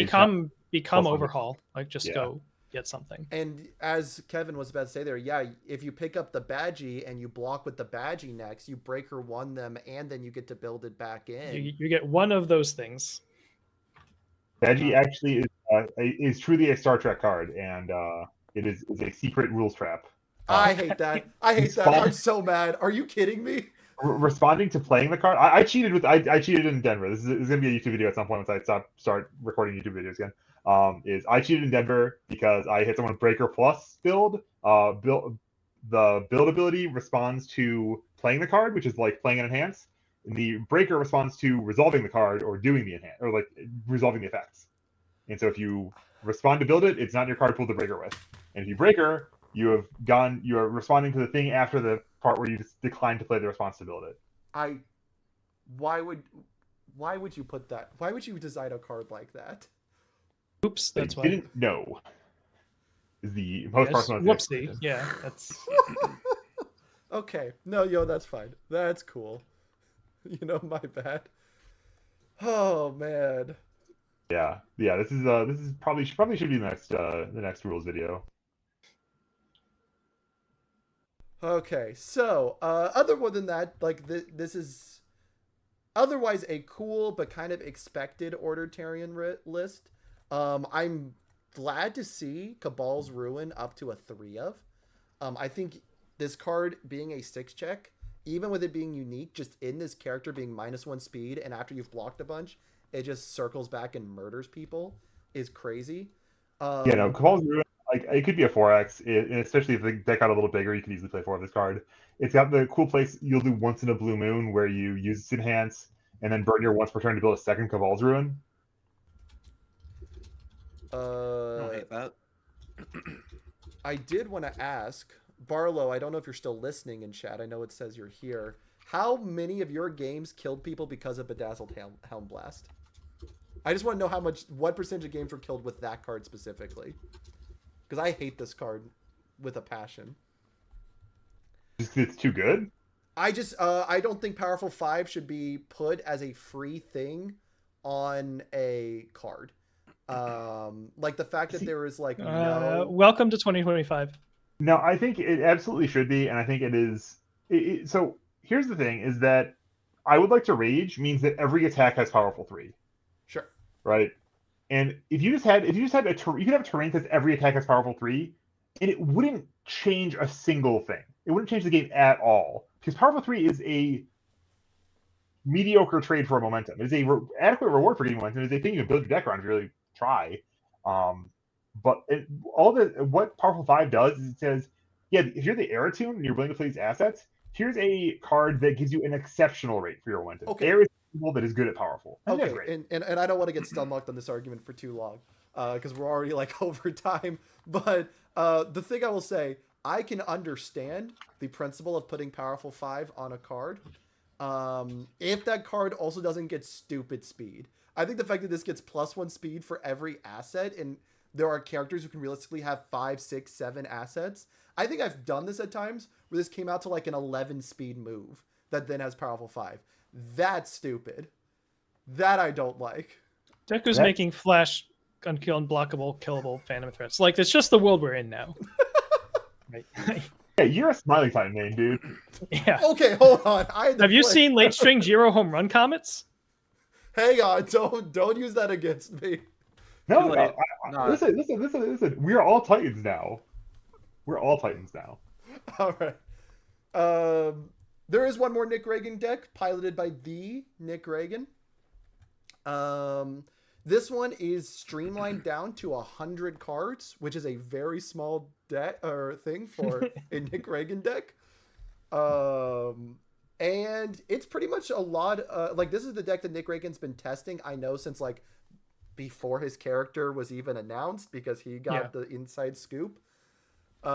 Speaker 2: become overhaul, like just go get something.
Speaker 1: And as Kevin was about to say there, yeah, if you pick up the Badgie and you block with the Badgie next, you breaker 1 them, and then you get to build it back in.
Speaker 2: You get one of those things.
Speaker 3: Badgie actually is truly a Star Trek card, and it is a secret rules trap.
Speaker 1: I hate that. I hate that. I'm so mad. Are you kidding me?
Speaker 3: Responding to playing the card, I cheated with I cheated in Denver. This is gonna be a YouTube video at some point once I start recording YouTube videos again. I cheated in Denver because I hit someone Breaker Plus build. The build ability responds to playing the card, which is like playing an enhance. And the Breaker responds to resolving the card or doing the enhance, or like resolving the effects. And so if you respond to build it, it's not your card pool to Breaker with. And if you Breaker, you are responding to the thing after the part where you just decline to play the response to build it.
Speaker 1: Why would you put that? Why would you design a card like that?
Speaker 2: Oops, that's why.
Speaker 3: Didn't know. Is the most personal.
Speaker 2: Whoopsie. Yeah, that's.
Speaker 1: Okay, no, that's fine. That's cool. My bad. Oh man.
Speaker 3: Yeah. This is probably should be the next rules video.
Speaker 1: Okay, so other than that, like this is otherwise a cool but kind of expected Ordertarian list. I'm glad to see Cabal's Ruin up to a 3 of. I think this card being a 6 check, even with it being unique, just in this character being -1 speed, and after you've blocked a bunch, it just circles back and murders people, is crazy.
Speaker 3: Cabal's Ruin, like, it could be a 4x, and especially if the deck got a little bigger, you could easily play 4 of this card. It's got the cool place you'll do once in a blue moon where you use its enhance and then burn your once per turn to build a second Cabal's Ruin.
Speaker 4: I don't hate that.
Speaker 1: I did want to ask Barlow, I don't know if you're still listening in chat. I know it says you're here. How many of your games killed people because of Bedazzled Helmblast? I just want to know what percentage of games were killed with that card specifically. Because I hate this card with a passion.
Speaker 3: It's too good?
Speaker 1: I don't think Powerful 5 should be put as a free thing on a card. Like the fact that there is like no...
Speaker 2: Welcome to 2025.
Speaker 3: No, I think it absolutely should be, and I think it is. So here's the thing: is that I would like to rage means that every attack has powerful 3.
Speaker 1: Sure.
Speaker 3: Right. And if you just had you could have a terrain that says every attack has powerful 3, and it wouldn't change a single thing. It wouldn't change the game at all because powerful 3 is a mediocre trade for a momentum. It is a adequate reward for getting momentum. It is a thing you can build your deck around if you really try. But what Powerful 5 does is it says, yeah, if you're the Aratune and you're willing to play these assets, here's a card that gives you an exceptional rate for your momentum.
Speaker 1: Okay.
Speaker 3: Air is a symbol that is good at powerful.
Speaker 1: Okay, and I don't want to get stunlocked on this argument for too long, because we're already like over time. But the thing I will say, I can understand the principle of putting Powerful 5 on a card. If that card also doesn't get stupid speed. I think the fact that this gets +1 speed for every asset, and there are characters who can realistically have 5, 6, 7 assets. I think I've done this at times where this came out to like an 11 speed move that then has Powerful 5. That's stupid. That I don't like.
Speaker 2: Deku's making Flash unblockable, killable Phantom threats. Like, it's just the world we're in now. Right.
Speaker 3: Yeah, you're a Smiley Time name, dude.
Speaker 2: Yeah.
Speaker 1: Okay, hold on.
Speaker 2: Have you seen Late String Jiro Home Run Comets?
Speaker 1: Hang on, don't use that against me.
Speaker 3: No, listen. We're all Titans now.
Speaker 1: All right. There is one more Nick Reagan deck piloted by the Nick Reagan. This one is streamlined down to 100 cards, which is a very small deck or thing for a Nick Reagan deck. And it's pretty much a lot. Like this is the deck that Nick Reagan's been testing. I know since like before his character was even announced because he got the inside scoop. There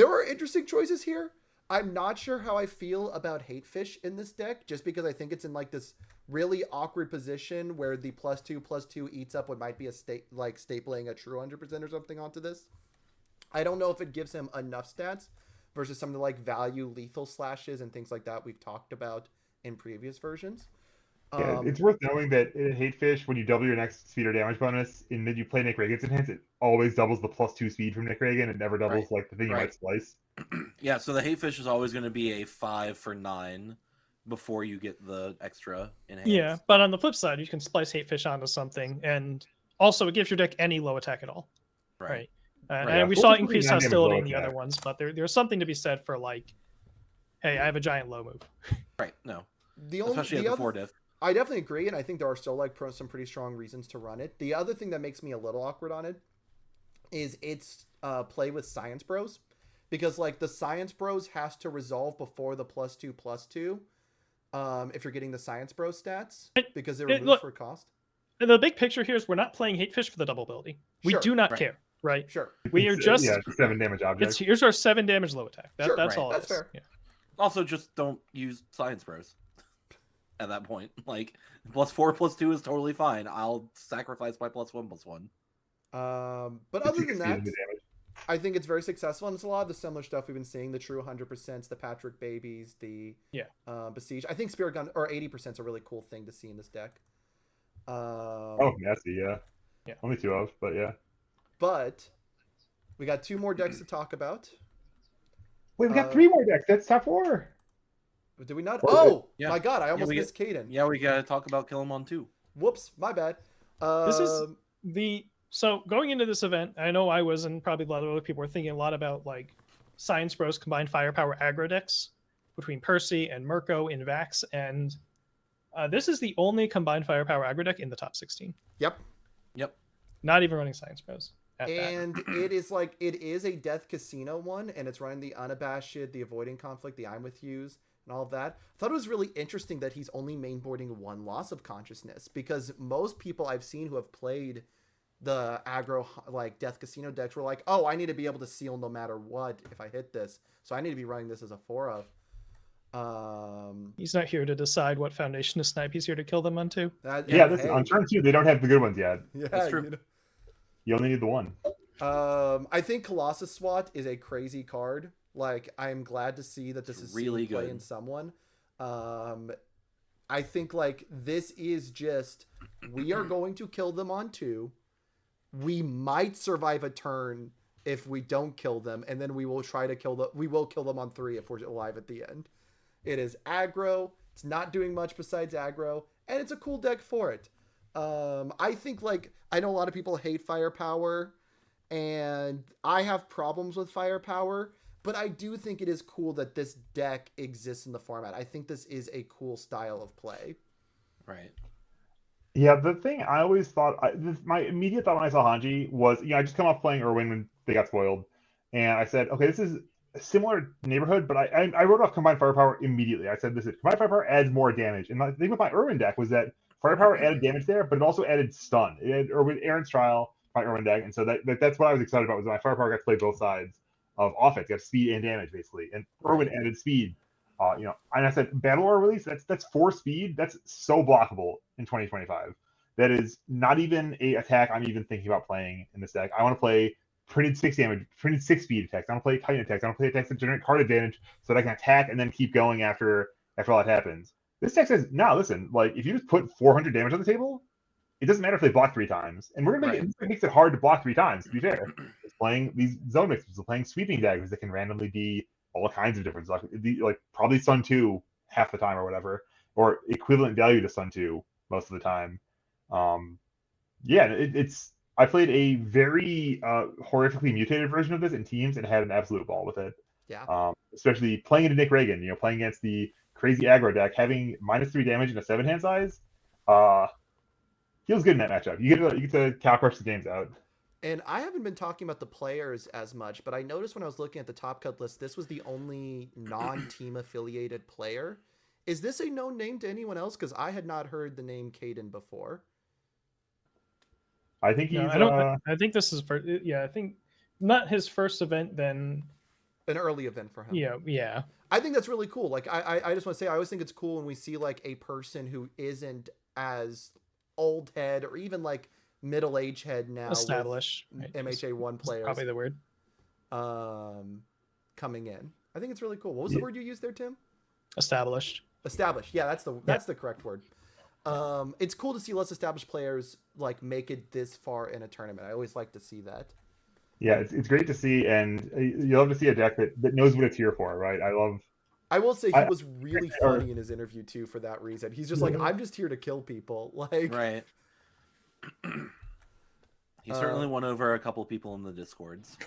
Speaker 1: are interesting choices here. I'm not sure how I feel about Hatefish in this deck, just because I think it's in like this really awkward position where the +2/+2 eats up what might be a stapling a true 100% or something onto this. I don't know if it gives him enough stats versus some of the like value lethal slashes and things like that we've talked about in previous versions.
Speaker 3: Yeah, it's worth knowing that in Hatefish, when you double your next speed or damage bonus, and then you play Nick Reagan's enhance, it always doubles the +2 speed from Nick Reagan. It never doubles like the thing you might slice.
Speaker 4: Yeah, so the Hatefish is always going to be a 5 for 9 before you get the extra enhance.
Speaker 2: Yeah, but on the flip side, you can splice Hatefish onto something, and also it gives your deck any low attack at all. Right. And we saw increased hostility in the other ones, but there's something to be said for like, hey, I have a giant low move.
Speaker 4: Right. No. Especially at the 4 diff.
Speaker 1: I definitely agree, and I think there are still like some pretty strong reasons to run it. The other thing that makes me a little awkward on it is its play with Science Bros, because like the Science Bros has to resolve before the +2/+2 if you're getting the Science Bros stats, because they're removed for cost.
Speaker 2: The big picture here is we're not playing Hatefish for the double ability. We do not care, right?
Speaker 1: Sure.
Speaker 2: We are just
Speaker 3: 7 damage object.
Speaker 2: Here's our 7 damage low attack. That's all.
Speaker 1: That's fair.
Speaker 2: Yeah.
Speaker 4: Also, just don't use Science Bros at that point. Like +4/+2 is totally fine. I'll sacrifice my +1/+1.
Speaker 1: But other than that, I think it's very successful, and it's a lot of the similar stuff we've been seeing. The true 100%, the Patrick Babies, the Besiege. I think Spirit Gun or 80% is a really cool thing to see in this deck.
Speaker 3: Nasty, yeah. Only 2 of, but yeah.
Speaker 1: But we got 2 more decks to talk about.
Speaker 3: Wait, we got 3 more decks. That's top 4.
Speaker 1: Did we not?
Speaker 4: Yeah.
Speaker 1: My God, I almost missed Caden.
Speaker 4: Yeah, we got to talk about Kill 'Em on 2.
Speaker 1: Whoops, my bad.
Speaker 2: This is so going into this event, I know I was, and probably a lot of other people were thinking a lot about like Science Bros combined firepower aggro decks between Percy and Mirko in Vax, and this is the only combined firepower aggro deck in the top 16.
Speaker 1: Yep.
Speaker 2: Not even running Science Bros.
Speaker 1: And it is a Death Casino one, and it's running the Unabashed, the Avoiding Conflict, the I'm With Yous, and all of that. I thought it was really interesting that he's only mainboarding 1 loss of consciousness, because most people I've seen who have played the aggro like Death Casino decks were like, oh, I need to be able to seal no matter what if I hit this, so I need to be running this as a 4 of.
Speaker 2: He's not here to decide what foundation to snipe. He's here to kill them on 2.
Speaker 3: Listen, on turn 2, they don't have the good ones yet.
Speaker 1: Yeah,
Speaker 4: that's true.
Speaker 3: You only need the 1.
Speaker 1: I think Colossus SWAT is a crazy card. Like, I'm glad to see that this is really good in someone. I think like this is just, we are going to kill them on 2. We might survive a turn if we don't kill them, and then we will try to kill them on 3 if we're alive at the end. It is aggro. It's not doing much besides aggro, and it's a cool deck for it. I think like, I know a lot of people hate firepower, and I have problems with firepower, but I do think it is cool that this deck exists in the format. I think this is a cool style of play.
Speaker 4: Right.
Speaker 3: Yeah, the thing I always thought, my immediate thought when I saw Hanji was, I just come off playing Irwin when they got spoiled, and I said, okay, this is a similar neighborhood, but I wrote off Combined Firepower immediately. I said, Combined Firepower adds more damage, and the thing with my Irwin deck was that Firepower added damage there, but it also added stun. It had Irwin, Aaron's Trial, my Irwin deck, and so that's what I was excited about, was my Firepower got to play both sides of offense, got speed and damage basically, and Irwin added speed. And I said, Battle War release, that's 4 speed. That's so blockable in 2025. That is not even a attack I'm even thinking about playing in this deck. I want to play printed 6 damage, printed 6 speed attacks. I want to play Titan attacks. I want to play attacks that generate card advantage so that I can attack and then keep going after all that happens. This deck says, no, listen, like if you just put 400 damage on the table, it doesn't matter if they block 3 times. And we're gonna it makes it hard to block 3 times, to be fair. It's playing these zone mixers, it's playing sweeping daggers that can randomly be all kinds of different, like probably Sun 2 half the time or whatever, or equivalent value to Sun 2 most of the time. It's I played a very horrifically mutated version of this in teams and had an absolute ball with it.
Speaker 1: Yeah.
Speaker 3: Especially playing into Nick Reagan, playing against the crazy aggro deck, having -3 damage in a 7-hand size. feels good in that matchup. You get to cow crush the games out.
Speaker 1: And I haven't been talking about the players as much, but I noticed when I was looking at the top cut list, this was the only non-team affiliated player. Is this a known name to anyone else? Because I had not heard the name Caden before.
Speaker 3: I think he's.
Speaker 2: No, I don't. I think this is first. Yeah, I think not his first event. Then
Speaker 1: an early event for him.
Speaker 2: Yeah.
Speaker 1: I think that's really cool. Like I just want to say, I always think it's cool when we see like a person who isn't as old head or even like middle age head now,
Speaker 2: established
Speaker 1: right? MHA 1 players.
Speaker 2: Probably the word.
Speaker 1: Coming in. I think it's really cool. What was the word you used there, Tim?
Speaker 2: Established.
Speaker 1: Yeah, that's the correct word. It's cool to see less established players like make it this far in a tournament. I always like to see that.
Speaker 3: Yeah, it's great to see, and you love to see a deck that knows what it's here for, right?
Speaker 1: I will say he was really funny in his interview too for that reason. He's just like, I'm just here to kill people. Like,
Speaker 4: right. He certainly won over a couple people in the Discords.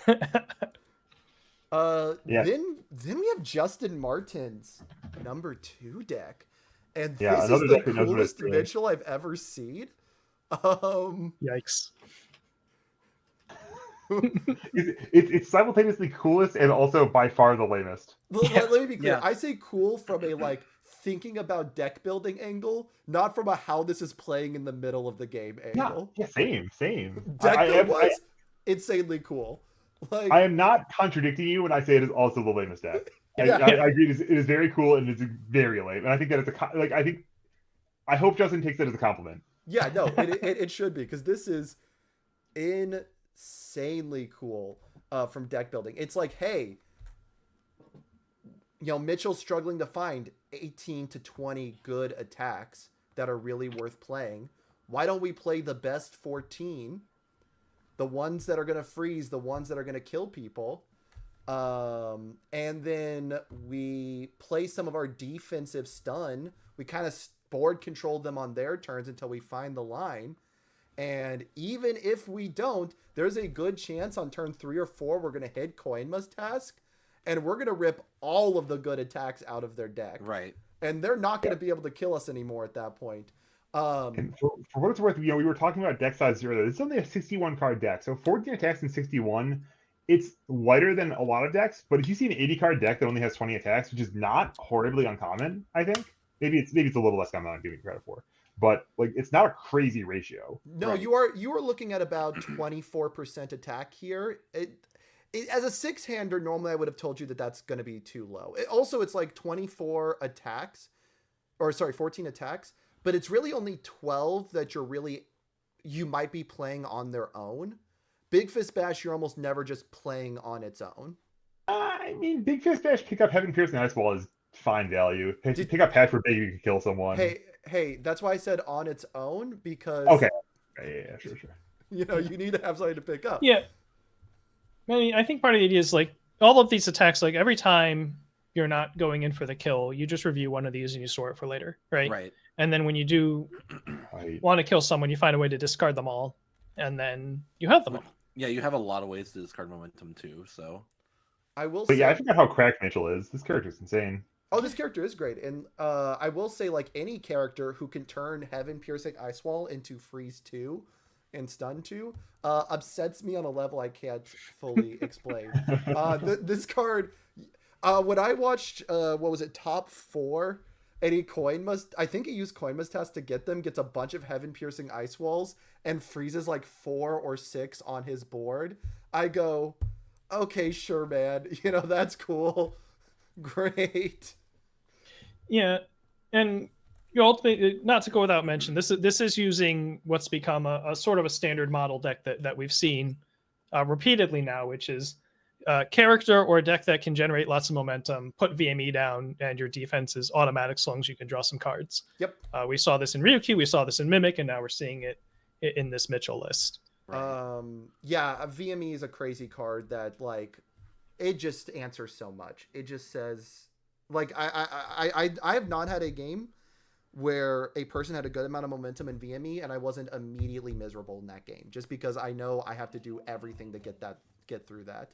Speaker 1: Then we have Justin Martin's number 2 deck. And
Speaker 3: yeah,
Speaker 1: this is the coolest Mitchell I've ever seen.
Speaker 2: Yikes.
Speaker 3: It's simultaneously coolest and also by far the lamest.
Speaker 1: Let me be clear. Yeah. I say cool from a like thinking about deck building angle, not from a how this is playing in the middle of the game angle.
Speaker 3: Yeah, same.
Speaker 1: Deck was insanely cool. Like,
Speaker 3: I am not contradicting you when I say it is also the lamest deck. I agree. It is very cool and it's very lame. And I think that it's I hope Justin takes it as a compliment.
Speaker 1: Yeah, no, it should be, because this is insanely cool from deck building. It's like, hey, Mitchell's struggling to find 18 to 20 good attacks that are really worth playing. Why don't we play the best 14? The ones that are going to freeze, the ones that are going to kill people. And then we play some of our defensive stun. We kind of board control them on their turns until we find the line. And even if we don't, there's a good chance on turn 3 or 4 we're going to hit Coin Must Task, and we're going to rip all of the good attacks out of their deck.
Speaker 4: Right.
Speaker 1: And they're not going to be able to kill us anymore at that point.
Speaker 3: And for what it's worth, we were talking about deck size earlier. This is only a 61 card deck, so 14 attacks in 61. It's lighter than a lot of decks, but if you see an 80 card deck that only has 20 attacks, which is not horribly uncommon, I think maybe it's a little less common than I'm giving credit for, but like it's not a crazy ratio.
Speaker 1: No, right? you are looking at about 24% attack here. As a 6-hander, normally I would have told you that that's going to be too low. It's like 14 attacks, but it's really only 12 that you might be playing on their own. Big Fist Bash, you're almost never just playing on its own.
Speaker 3: I mean, Big Fist Bash, pick up Heaven Piercing Ice Wall is fine value. Pick up Patch for Big, you can kill someone.
Speaker 1: Hey, that's why I said on its own, because...
Speaker 3: Okay. Yeah, sure.
Speaker 1: You need to have something to pick up.
Speaker 2: Yeah. I mean, I think part of the idea is, like, all of these attacks, like, every time you're not going in for the kill, you just review one of these and you store it for later, right?
Speaker 4: Right.
Speaker 2: And then when you do want to kill someone, you find a way to discard them all, and then you have them all.
Speaker 4: Yeah, you have a lot of ways to discard momentum too, so...
Speaker 1: I will say...
Speaker 3: yeah, I forgot how cracked Mitchell is. This character's insane.
Speaker 1: Oh, this character is great. And I will say, like, any character who can turn Heaven Piercing Ice Wall into Freeze 2 and Stun 2 upsets me on a level I can't fully explain. This card, when I watched, Top 4, and I think he used Coin Must Task to get them, gets a bunch of Heaven Piercing Ice Walls, and freezes like 4 or 6 on his board. I go, okay, sure, man. That's cool. Great.
Speaker 2: Yeah, and you ultimately, not to go without mention, this is using what's become a sort of a standard model deck that we've seen repeatedly now, which is a character or a deck that can generate lots of momentum, put VME down, and your defense is automatic so long as you can draw some cards.
Speaker 1: Yep.
Speaker 2: We saw this in Ryuki, we saw this in Mimic, and now we're seeing it in this Mitchell list.
Speaker 4: Right.
Speaker 1: Yeah, VME is a crazy card that, like, it just answers so much. It just says, like, I have not had a game where a person had a good amount of momentum in VME and I wasn't immediately miserable in that game, just because I know I have to do everything to get through that.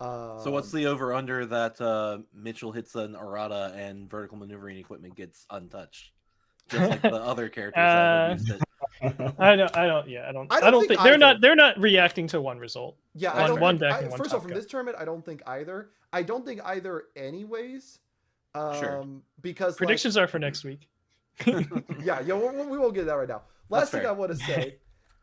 Speaker 4: So what's the over under that Mitchell hits an errata and vertical maneuvering equipment gets untouched, just like the other characters that have used it?
Speaker 2: I don't think they're not reacting to one result.
Speaker 1: Yeah,
Speaker 2: on one deck and one
Speaker 1: first
Speaker 2: top
Speaker 1: of all, from
Speaker 2: cut.
Speaker 1: this tournament, I don't think either. I don't think either, anyways.
Speaker 4: Sure.
Speaker 1: Because
Speaker 2: predictions are for next week.
Speaker 1: yeah, we won't get that right now. Last thing I want to say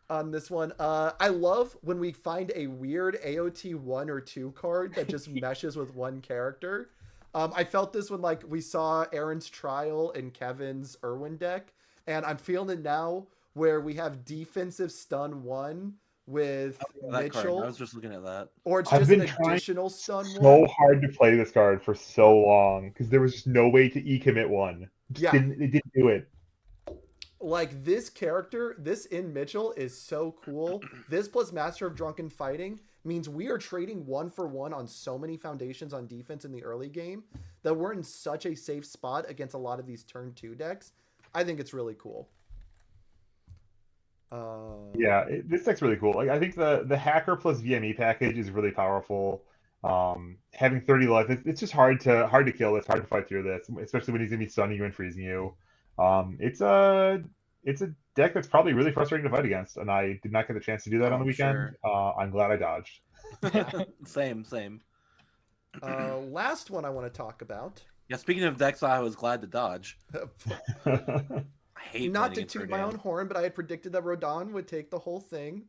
Speaker 1: on this one, I love when we find a weird AOT 1 or 2 card that just meshes with one character. I felt this when like we saw Aaron's Trial and Kevin's Irwin deck, and I'm feeling it now where we have defensive stun 1 with Mitchell.
Speaker 4: Card. I was just looking at that.
Speaker 1: Or it's just an additional stun 1.
Speaker 3: So hard to play this card for so long because there was just no way to e-commit 1. It didn't do it.
Speaker 1: Like this character, this in Mitchell is so cool. This plus Master of Drunken Fighting means we are trading 1-for-1 on so many foundations on defense in the early game that we're in such a safe spot against a lot of these turn 2 decks. I think it's really cool.
Speaker 3: This deck's really cool. Like I think the Hacker plus VME package is really powerful. Having 30 life, it's just hard to kill this, hard to fight through this, especially when he's gonna be stunning you and freezing you. It's a deck that's probably really frustrating to fight against, and I did not get a chance to do that on the weekend. Sure. I'm glad I dodged.
Speaker 4: Same.
Speaker 1: Last one I want to talk about.
Speaker 4: Yeah, speaking of decks, I was glad to dodge. I hate
Speaker 1: not to toot my own horn, but I had predicted that Rodon would take the whole thing.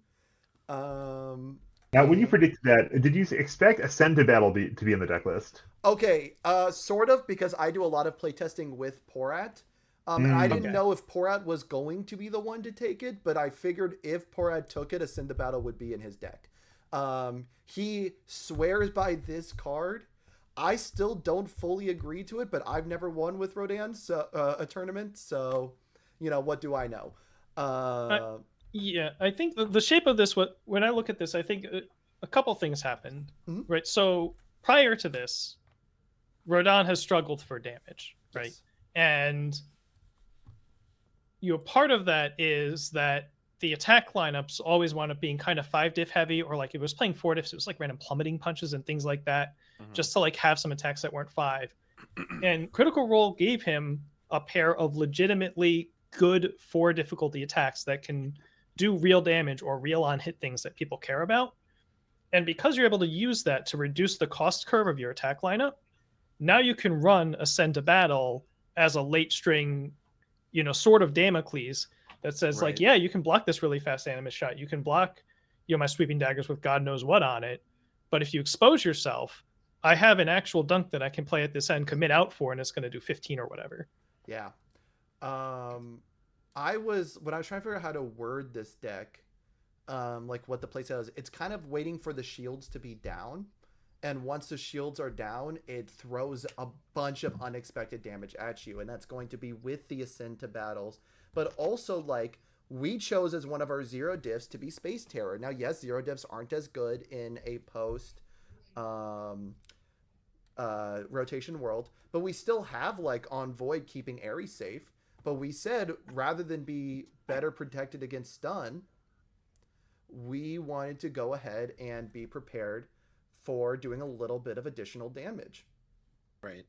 Speaker 3: Now, when you predicted that, did you expect Ascend to Battle to be in the deck list?
Speaker 1: Okay, sort of, because I do a lot of playtesting with Porat. And I didn't know if Porat was going to be the one to take it, but I figured if Porat took it, Ascend to Battle would be in his deck. He swears by this card. I still don't fully agree to it, but I've never won with Rodan a tournament, so what do I know?
Speaker 2: I think the shape of this, when I look at this, I think a couple things happened, right? So prior to this, Rodan has struggled for damage, right? Yes. And part of that is that the attack lineups always wound up being kind of 5 diff heavy, or like it was playing 4 diffs, it was like random plummeting punches and things like that, just to like have some attacks that weren't 5. And Critical Role gave him a pair of legitimately good 4 difficulty attacks that can do real damage or real on hit things that people care about. And because you're able to use that to reduce the cost curve of your attack lineup, now you can run Ascend to Battle as a late string, sort of Damocles that says like, yeah, you can block this really fast animus shot. You can block, my sweeping daggers with God knows what on it. But if you expose yourself, I have an actual dunk that I can play at this end, commit out for, and it's going to do 15 or whatever.
Speaker 1: Yeah. When I was trying to figure out how to word this deck, like what the playset is, it's kind of waiting for the shields to be down. And once the shields are down, it throws a bunch of unexpected damage at you. And that's going to be with the Ascend to Battles. But also, like, we chose as one of our 0 diffs to be Space Terror. Now, yes, 0 diffs aren't as good in a post rotation world. But we still have, like, on Void keeping Ares safe. But we said, rather than be better protected against stun, we wanted to go ahead and be prepared for doing a little bit of additional damage.
Speaker 4: Right.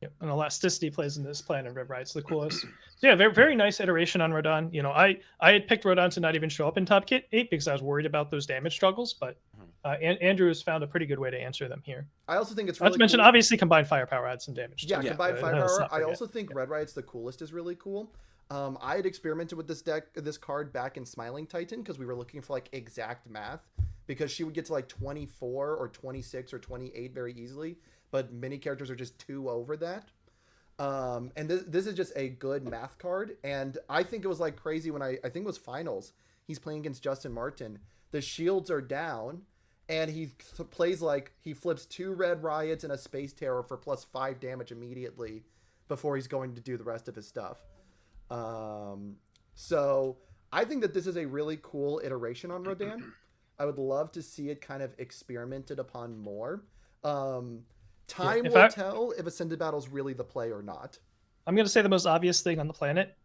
Speaker 2: Yep. And elasticity plays in this plan, and Red Ride's the coolest. So yeah, very, very nice iteration on Rodan. I had picked Rodan to not even show up in top 8 because I was worried about those damage struggles, but Andrew has found a pretty good way to answer them here.
Speaker 1: I also think it's really
Speaker 2: not to mention, obviously, Combined Firepower adds some damage.
Speaker 1: Yeah, Combined Firepower. I also think Red Ride's the coolest is really cool. I had experimented with this card back in Smiling Titan because we were looking for like exact math, because she would get to like 24 or 26 or 28 very easily, but many characters are just 2 over that. And this is just a good math card, and I think it was like crazy when I think it was finals. He's playing against Justin Martin. The shields are down, and he plays like he flips 2 Red Riots and a Space Terror for +5 damage immediately before he's going to do the rest of his stuff. So I think that this is a really cool iteration on Rodan. I would love to see it kind of experimented upon more. Time will tell if Ascend to Battle is really the play or not.
Speaker 2: I'm going to say the most obvious thing on the planet.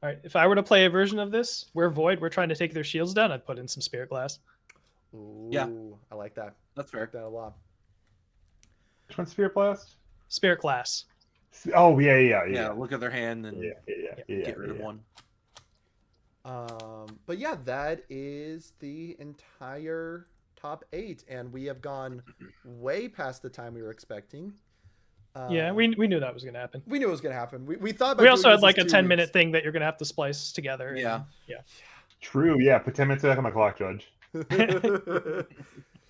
Speaker 2: All right, if I were to play a version of this where Void were trying to take their shields down, I'd put in some Spirit Glass.
Speaker 1: Ooh, yeah, I like that.
Speaker 4: That's fair.
Speaker 1: I like that a lot.
Speaker 3: Which one's Spirit Blast?
Speaker 2: Spirit Glass.
Speaker 3: Oh, yeah.
Speaker 4: Look at their hand and get rid of one.
Speaker 1: But yeah, that is the entire top 8, and we have gone way past the time we were expecting.
Speaker 2: Yeah, we knew that was going to happen.
Speaker 1: We knew it was going to happen. We thought about
Speaker 2: we also
Speaker 1: doing
Speaker 2: had like a 10
Speaker 1: weeks.
Speaker 2: minute thing that you're going to have to splice together.
Speaker 4: Yeah.
Speaker 2: Yeah.
Speaker 3: True. Yeah. Put 10 minutes back on my clock, Judge.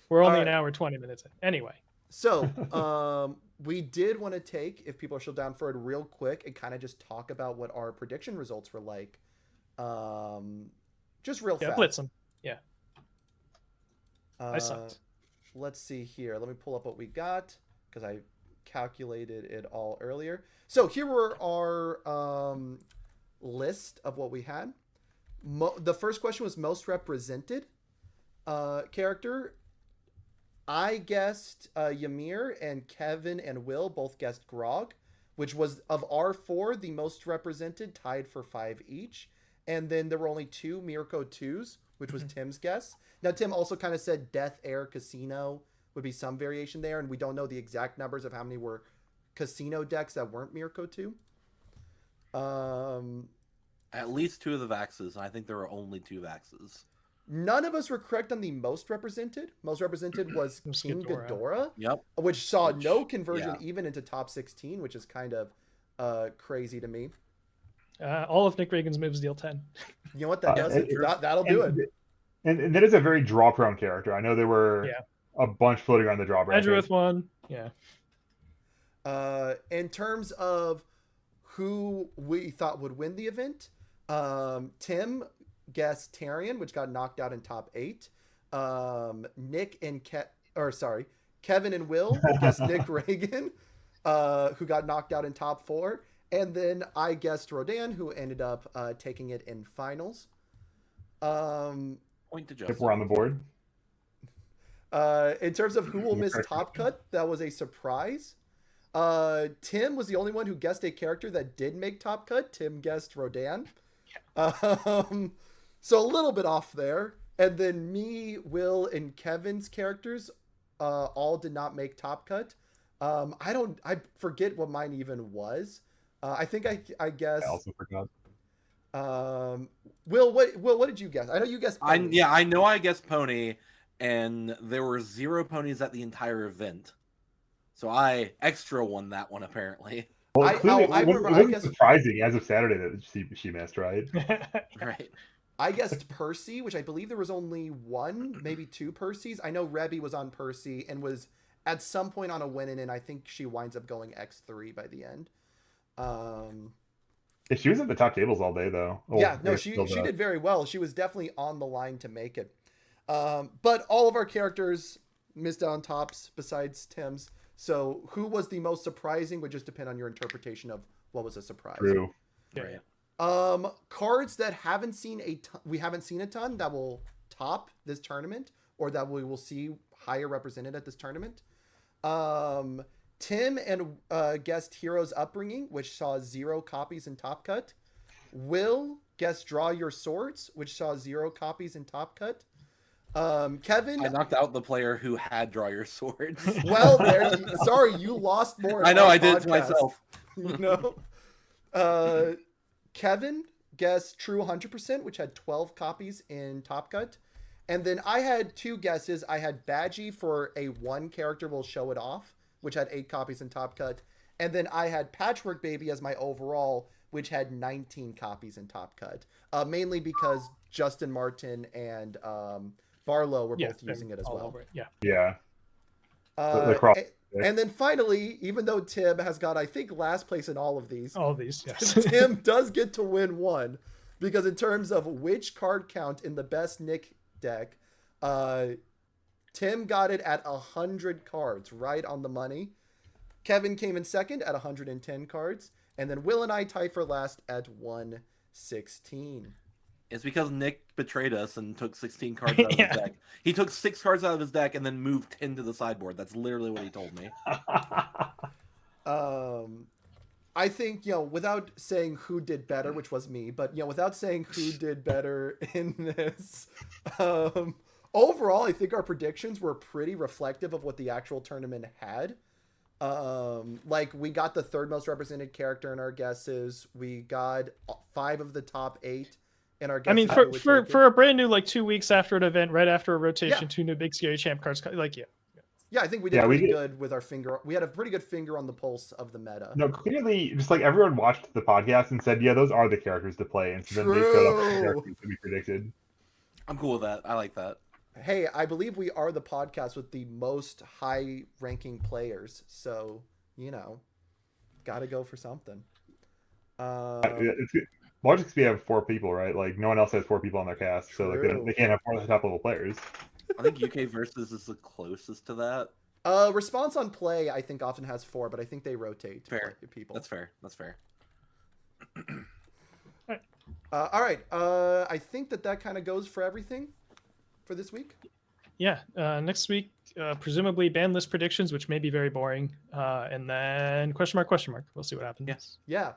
Speaker 2: We're only an hour 20 minutes in. Anyway.
Speaker 1: So, we did want to take, if people are still down for it, real quick and kind of just talk about what our prediction results were like. Just real fast.
Speaker 2: Blitz them. Yeah. I sucked.
Speaker 1: Let's see here. Let me pull up what we got because I calculated it all earlier. So here were our list of what we had. The first question was most represented character. I guessed Ymir, and Kevin and Will both guessed Grog, which was, of our 4, the most represented, tied for 5 each. And then there were only 2 Mirko 2s, which was Tim's guess. Now, Tim also kind of said Death Air Casino would be some variation there, and we don't know the exact numbers of how many were casino decks that weren't Mirko 2.
Speaker 4: At least 2 of the Vaxes, and I think there were only 2 Vaxes.
Speaker 1: None of us were correct on the most represented. Most represented was King Ghidorah,
Speaker 4: yep,
Speaker 1: which saw no conversion even into top 16, which is kind of crazy to me.
Speaker 2: All of Nick Reagan's moves deal 10.
Speaker 1: You know what that does? That'll do it.
Speaker 3: And that is a very draw-prone character. I know there were a bunch floating around the draw bracket.
Speaker 2: Andrew with 1, yeah.
Speaker 1: In terms of who we thought would win the event, Tim guessed Tarion, which got knocked out in top 8. Kevin and Will guessed Nick Reagan, who got knocked out in top 4. And then I guessed Rodan, who ended up taking it in finals.
Speaker 4: Point to Justin.
Speaker 3: If we're on the board.
Speaker 1: In terms of who will miss Top Cut, that was a surprise. Tim was the only one who guessed a character that did make Top Cut. Tim guessed Rodan. So a little bit off there. And then me, Will, and Kevin's characters all did not make Top Cut. I forget what mine even was. I think I guess.
Speaker 3: I also forgot.
Speaker 1: Will, what did you guess? I know you guessed Pony.
Speaker 4: I know I guessed Pony, and there were 0 ponies at the entire event. So I extra won that one, apparently.
Speaker 3: Well, I remember. It wasn't surprising as of Saturday that she missed, right?
Speaker 4: Right.
Speaker 1: I guessed Percy, which I believe there was only 1, maybe 2 Percys. I know Rebby was on Percy and was at some point on a win-in, and I think she winds up going X3 by the end.
Speaker 3: She was at the top tables all day, though.
Speaker 1: She did very well. She was definitely on the line to make it. But all of our characters missed out on tops besides Tim's. So who was the most surprising would just depend on your interpretation of what was a surprise.
Speaker 3: True.
Speaker 4: Right.
Speaker 1: Cards that we haven't seen a ton that will top this tournament, or that we will see higher represented at this tournament. Tim and guessed Hero's Upbringing, which saw 0 copies in Top Cut. Will guessed Draw Your Swords, which saw 0 copies in Top Cut. Kevin,
Speaker 4: I knocked out the player who had Draw Your Swords.
Speaker 1: Well, sorry, you lost more.
Speaker 4: I know, I did it to myself.
Speaker 1: You know, Kevin guessed True 100%, which had 12 copies in Top Cut. And then I had 2 guesses. I had Badgie for a 1 character will show it off, which had 8 copies in Top Cut. And then I had Patchwork Baby as my overall, which had 19 copies in Top Cut. Mainly because Justin Martin and Barlow were both using it as well.
Speaker 3: Yeah.
Speaker 1: And then finally, even though Tim has got, I think, last place in all of these,
Speaker 2: yes.
Speaker 1: Tim does get to win 1. Because in terms of which card count in the best Nick deck, Tim got it at 100 cards, right on the money. Kevin came in second at 110 cards. And then Will and I tied for last at 116.
Speaker 4: It's because Nick betrayed us and took 16 cards out of his deck. He took 6 cards out of his deck and then moved 10 to the sideboard. That's literally what he told me.
Speaker 1: I think, without saying who did better, which was me, but, without saying who did better in this, overall, I think our predictions were pretty reflective of what the actual tournament had. We got the 3rd most represented character in our guesses. We got 5 of the top 8 And our
Speaker 2: I mean,
Speaker 1: guesses
Speaker 2: for a brand new, like 2 weeks after an event, right after a rotation,
Speaker 1: Yeah.
Speaker 2: 2 new big scary champ cards, like
Speaker 1: Yeah, I think we did pretty good with our finger. We had a pretty good finger on the pulse of the meta.
Speaker 3: No, clearly, just like everyone watched the podcast and said, yeah, those are the characters to play. And so then they showed up with the characters that we predicted.
Speaker 4: I'm cool with that. I like that.
Speaker 1: Hey, I believe we are the podcast with the most high-ranking players. So, you know, got to go for something.
Speaker 3: It's good. Large XP have 4 people, right? Like, no one else has 4 people on their cast. So like, they can't have 4 of the top-level players.
Speaker 4: I think UK versus is the closest to that.
Speaker 1: Response on play, I think, often has 4, but I think they rotate people.
Speaker 4: That's fair. That's fair.
Speaker 1: All right. I think that kind of goes for everything for this week.
Speaker 2: Yeah. Next week, presumably ban list predictions, which may be very boring. And then question mark. We'll see what happens.
Speaker 4: Yes.
Speaker 1: Yeah.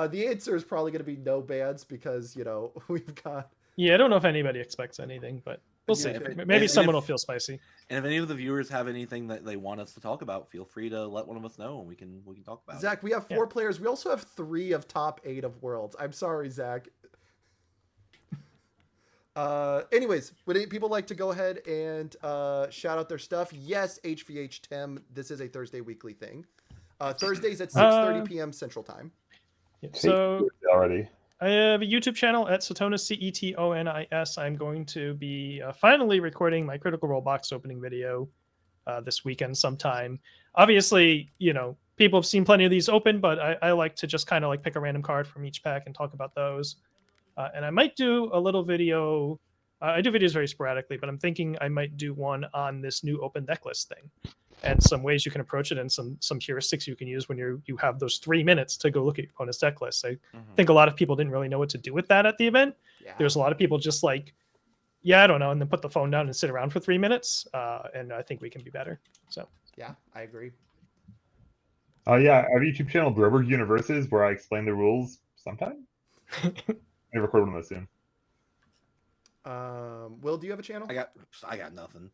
Speaker 1: The answer is probably going to be no bans because, you know, we've got...
Speaker 2: Yeah, I don't know if anybody expects anything, but we'll see. Maybe someone will feel spicy.
Speaker 4: And if any of the viewers have anything that they want us to talk about, feel free to let one of us know and we can talk about
Speaker 1: Zach, we have 4 players. We also have 3 of top 8 of Worlds. I'm sorry, Zach. Anyways, would people like to go ahead and shout out their stuff? Yes, HVH Tim. This is a Thursday weekly thing. Thursdays at 6:30 p.m. Central Time.
Speaker 2: Yeah, so
Speaker 3: already.
Speaker 2: I have a YouTube channel at Setonis, Cetonis. I'm going to be finally recording my Critical Role box opening video this weekend sometime. Obviously, you know, people have seen plenty of these open, but I like to just kind of like pick a random card from each pack and talk about those. And I might do a little video. I do videos very sporadically, but I'm thinking I might do one on this new open deck list thing and some ways you can approach it and some heuristics you can use when you have those 3 minutes to go look at your opponent's deck list. I think a lot of people didn't really know what to do with that at the event. Yeah. There's a lot of people just like, yeah, I don't know, and then put the phone down and sit around for 3 minutes. And I think we can be better. So
Speaker 1: yeah, I agree.
Speaker 3: Yeah, I have a YouTube channel, Broberg Universes, where I explain the rules sometime. I record one of those soon.
Speaker 1: Will, do you have a channel?
Speaker 4: I got nothing.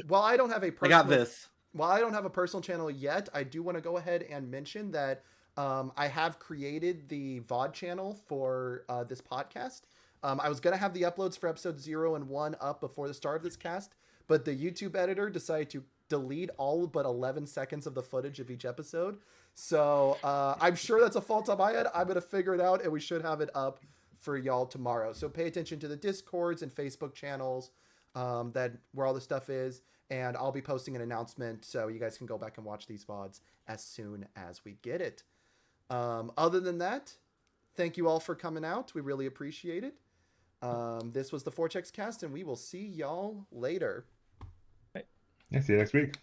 Speaker 1: Well, I don't have a personal...
Speaker 4: I got this.
Speaker 1: While I don't have a personal channel yet, I do want to go ahead and mention that I have created the VOD channel for this podcast. I was going to have the uploads for episode 0 and 1 up before the start of this cast, but the YouTube editor decided to delete all but 11 seconds of the footage of each episode. So I'm sure that's a fault on my end. I'm going to figure it out, and we should have it up for y'all tomorrow. So pay attention to the Discords and Facebook channels where all the stuff is, and I'll be posting an announcement so you guys can go back and watch these VODs as soon as we get it. Other than that, thank you all for coming out. We really appreciate it. This was the 4Checks Cast, and we will see y'all later.
Speaker 3: Yeah, see you next week.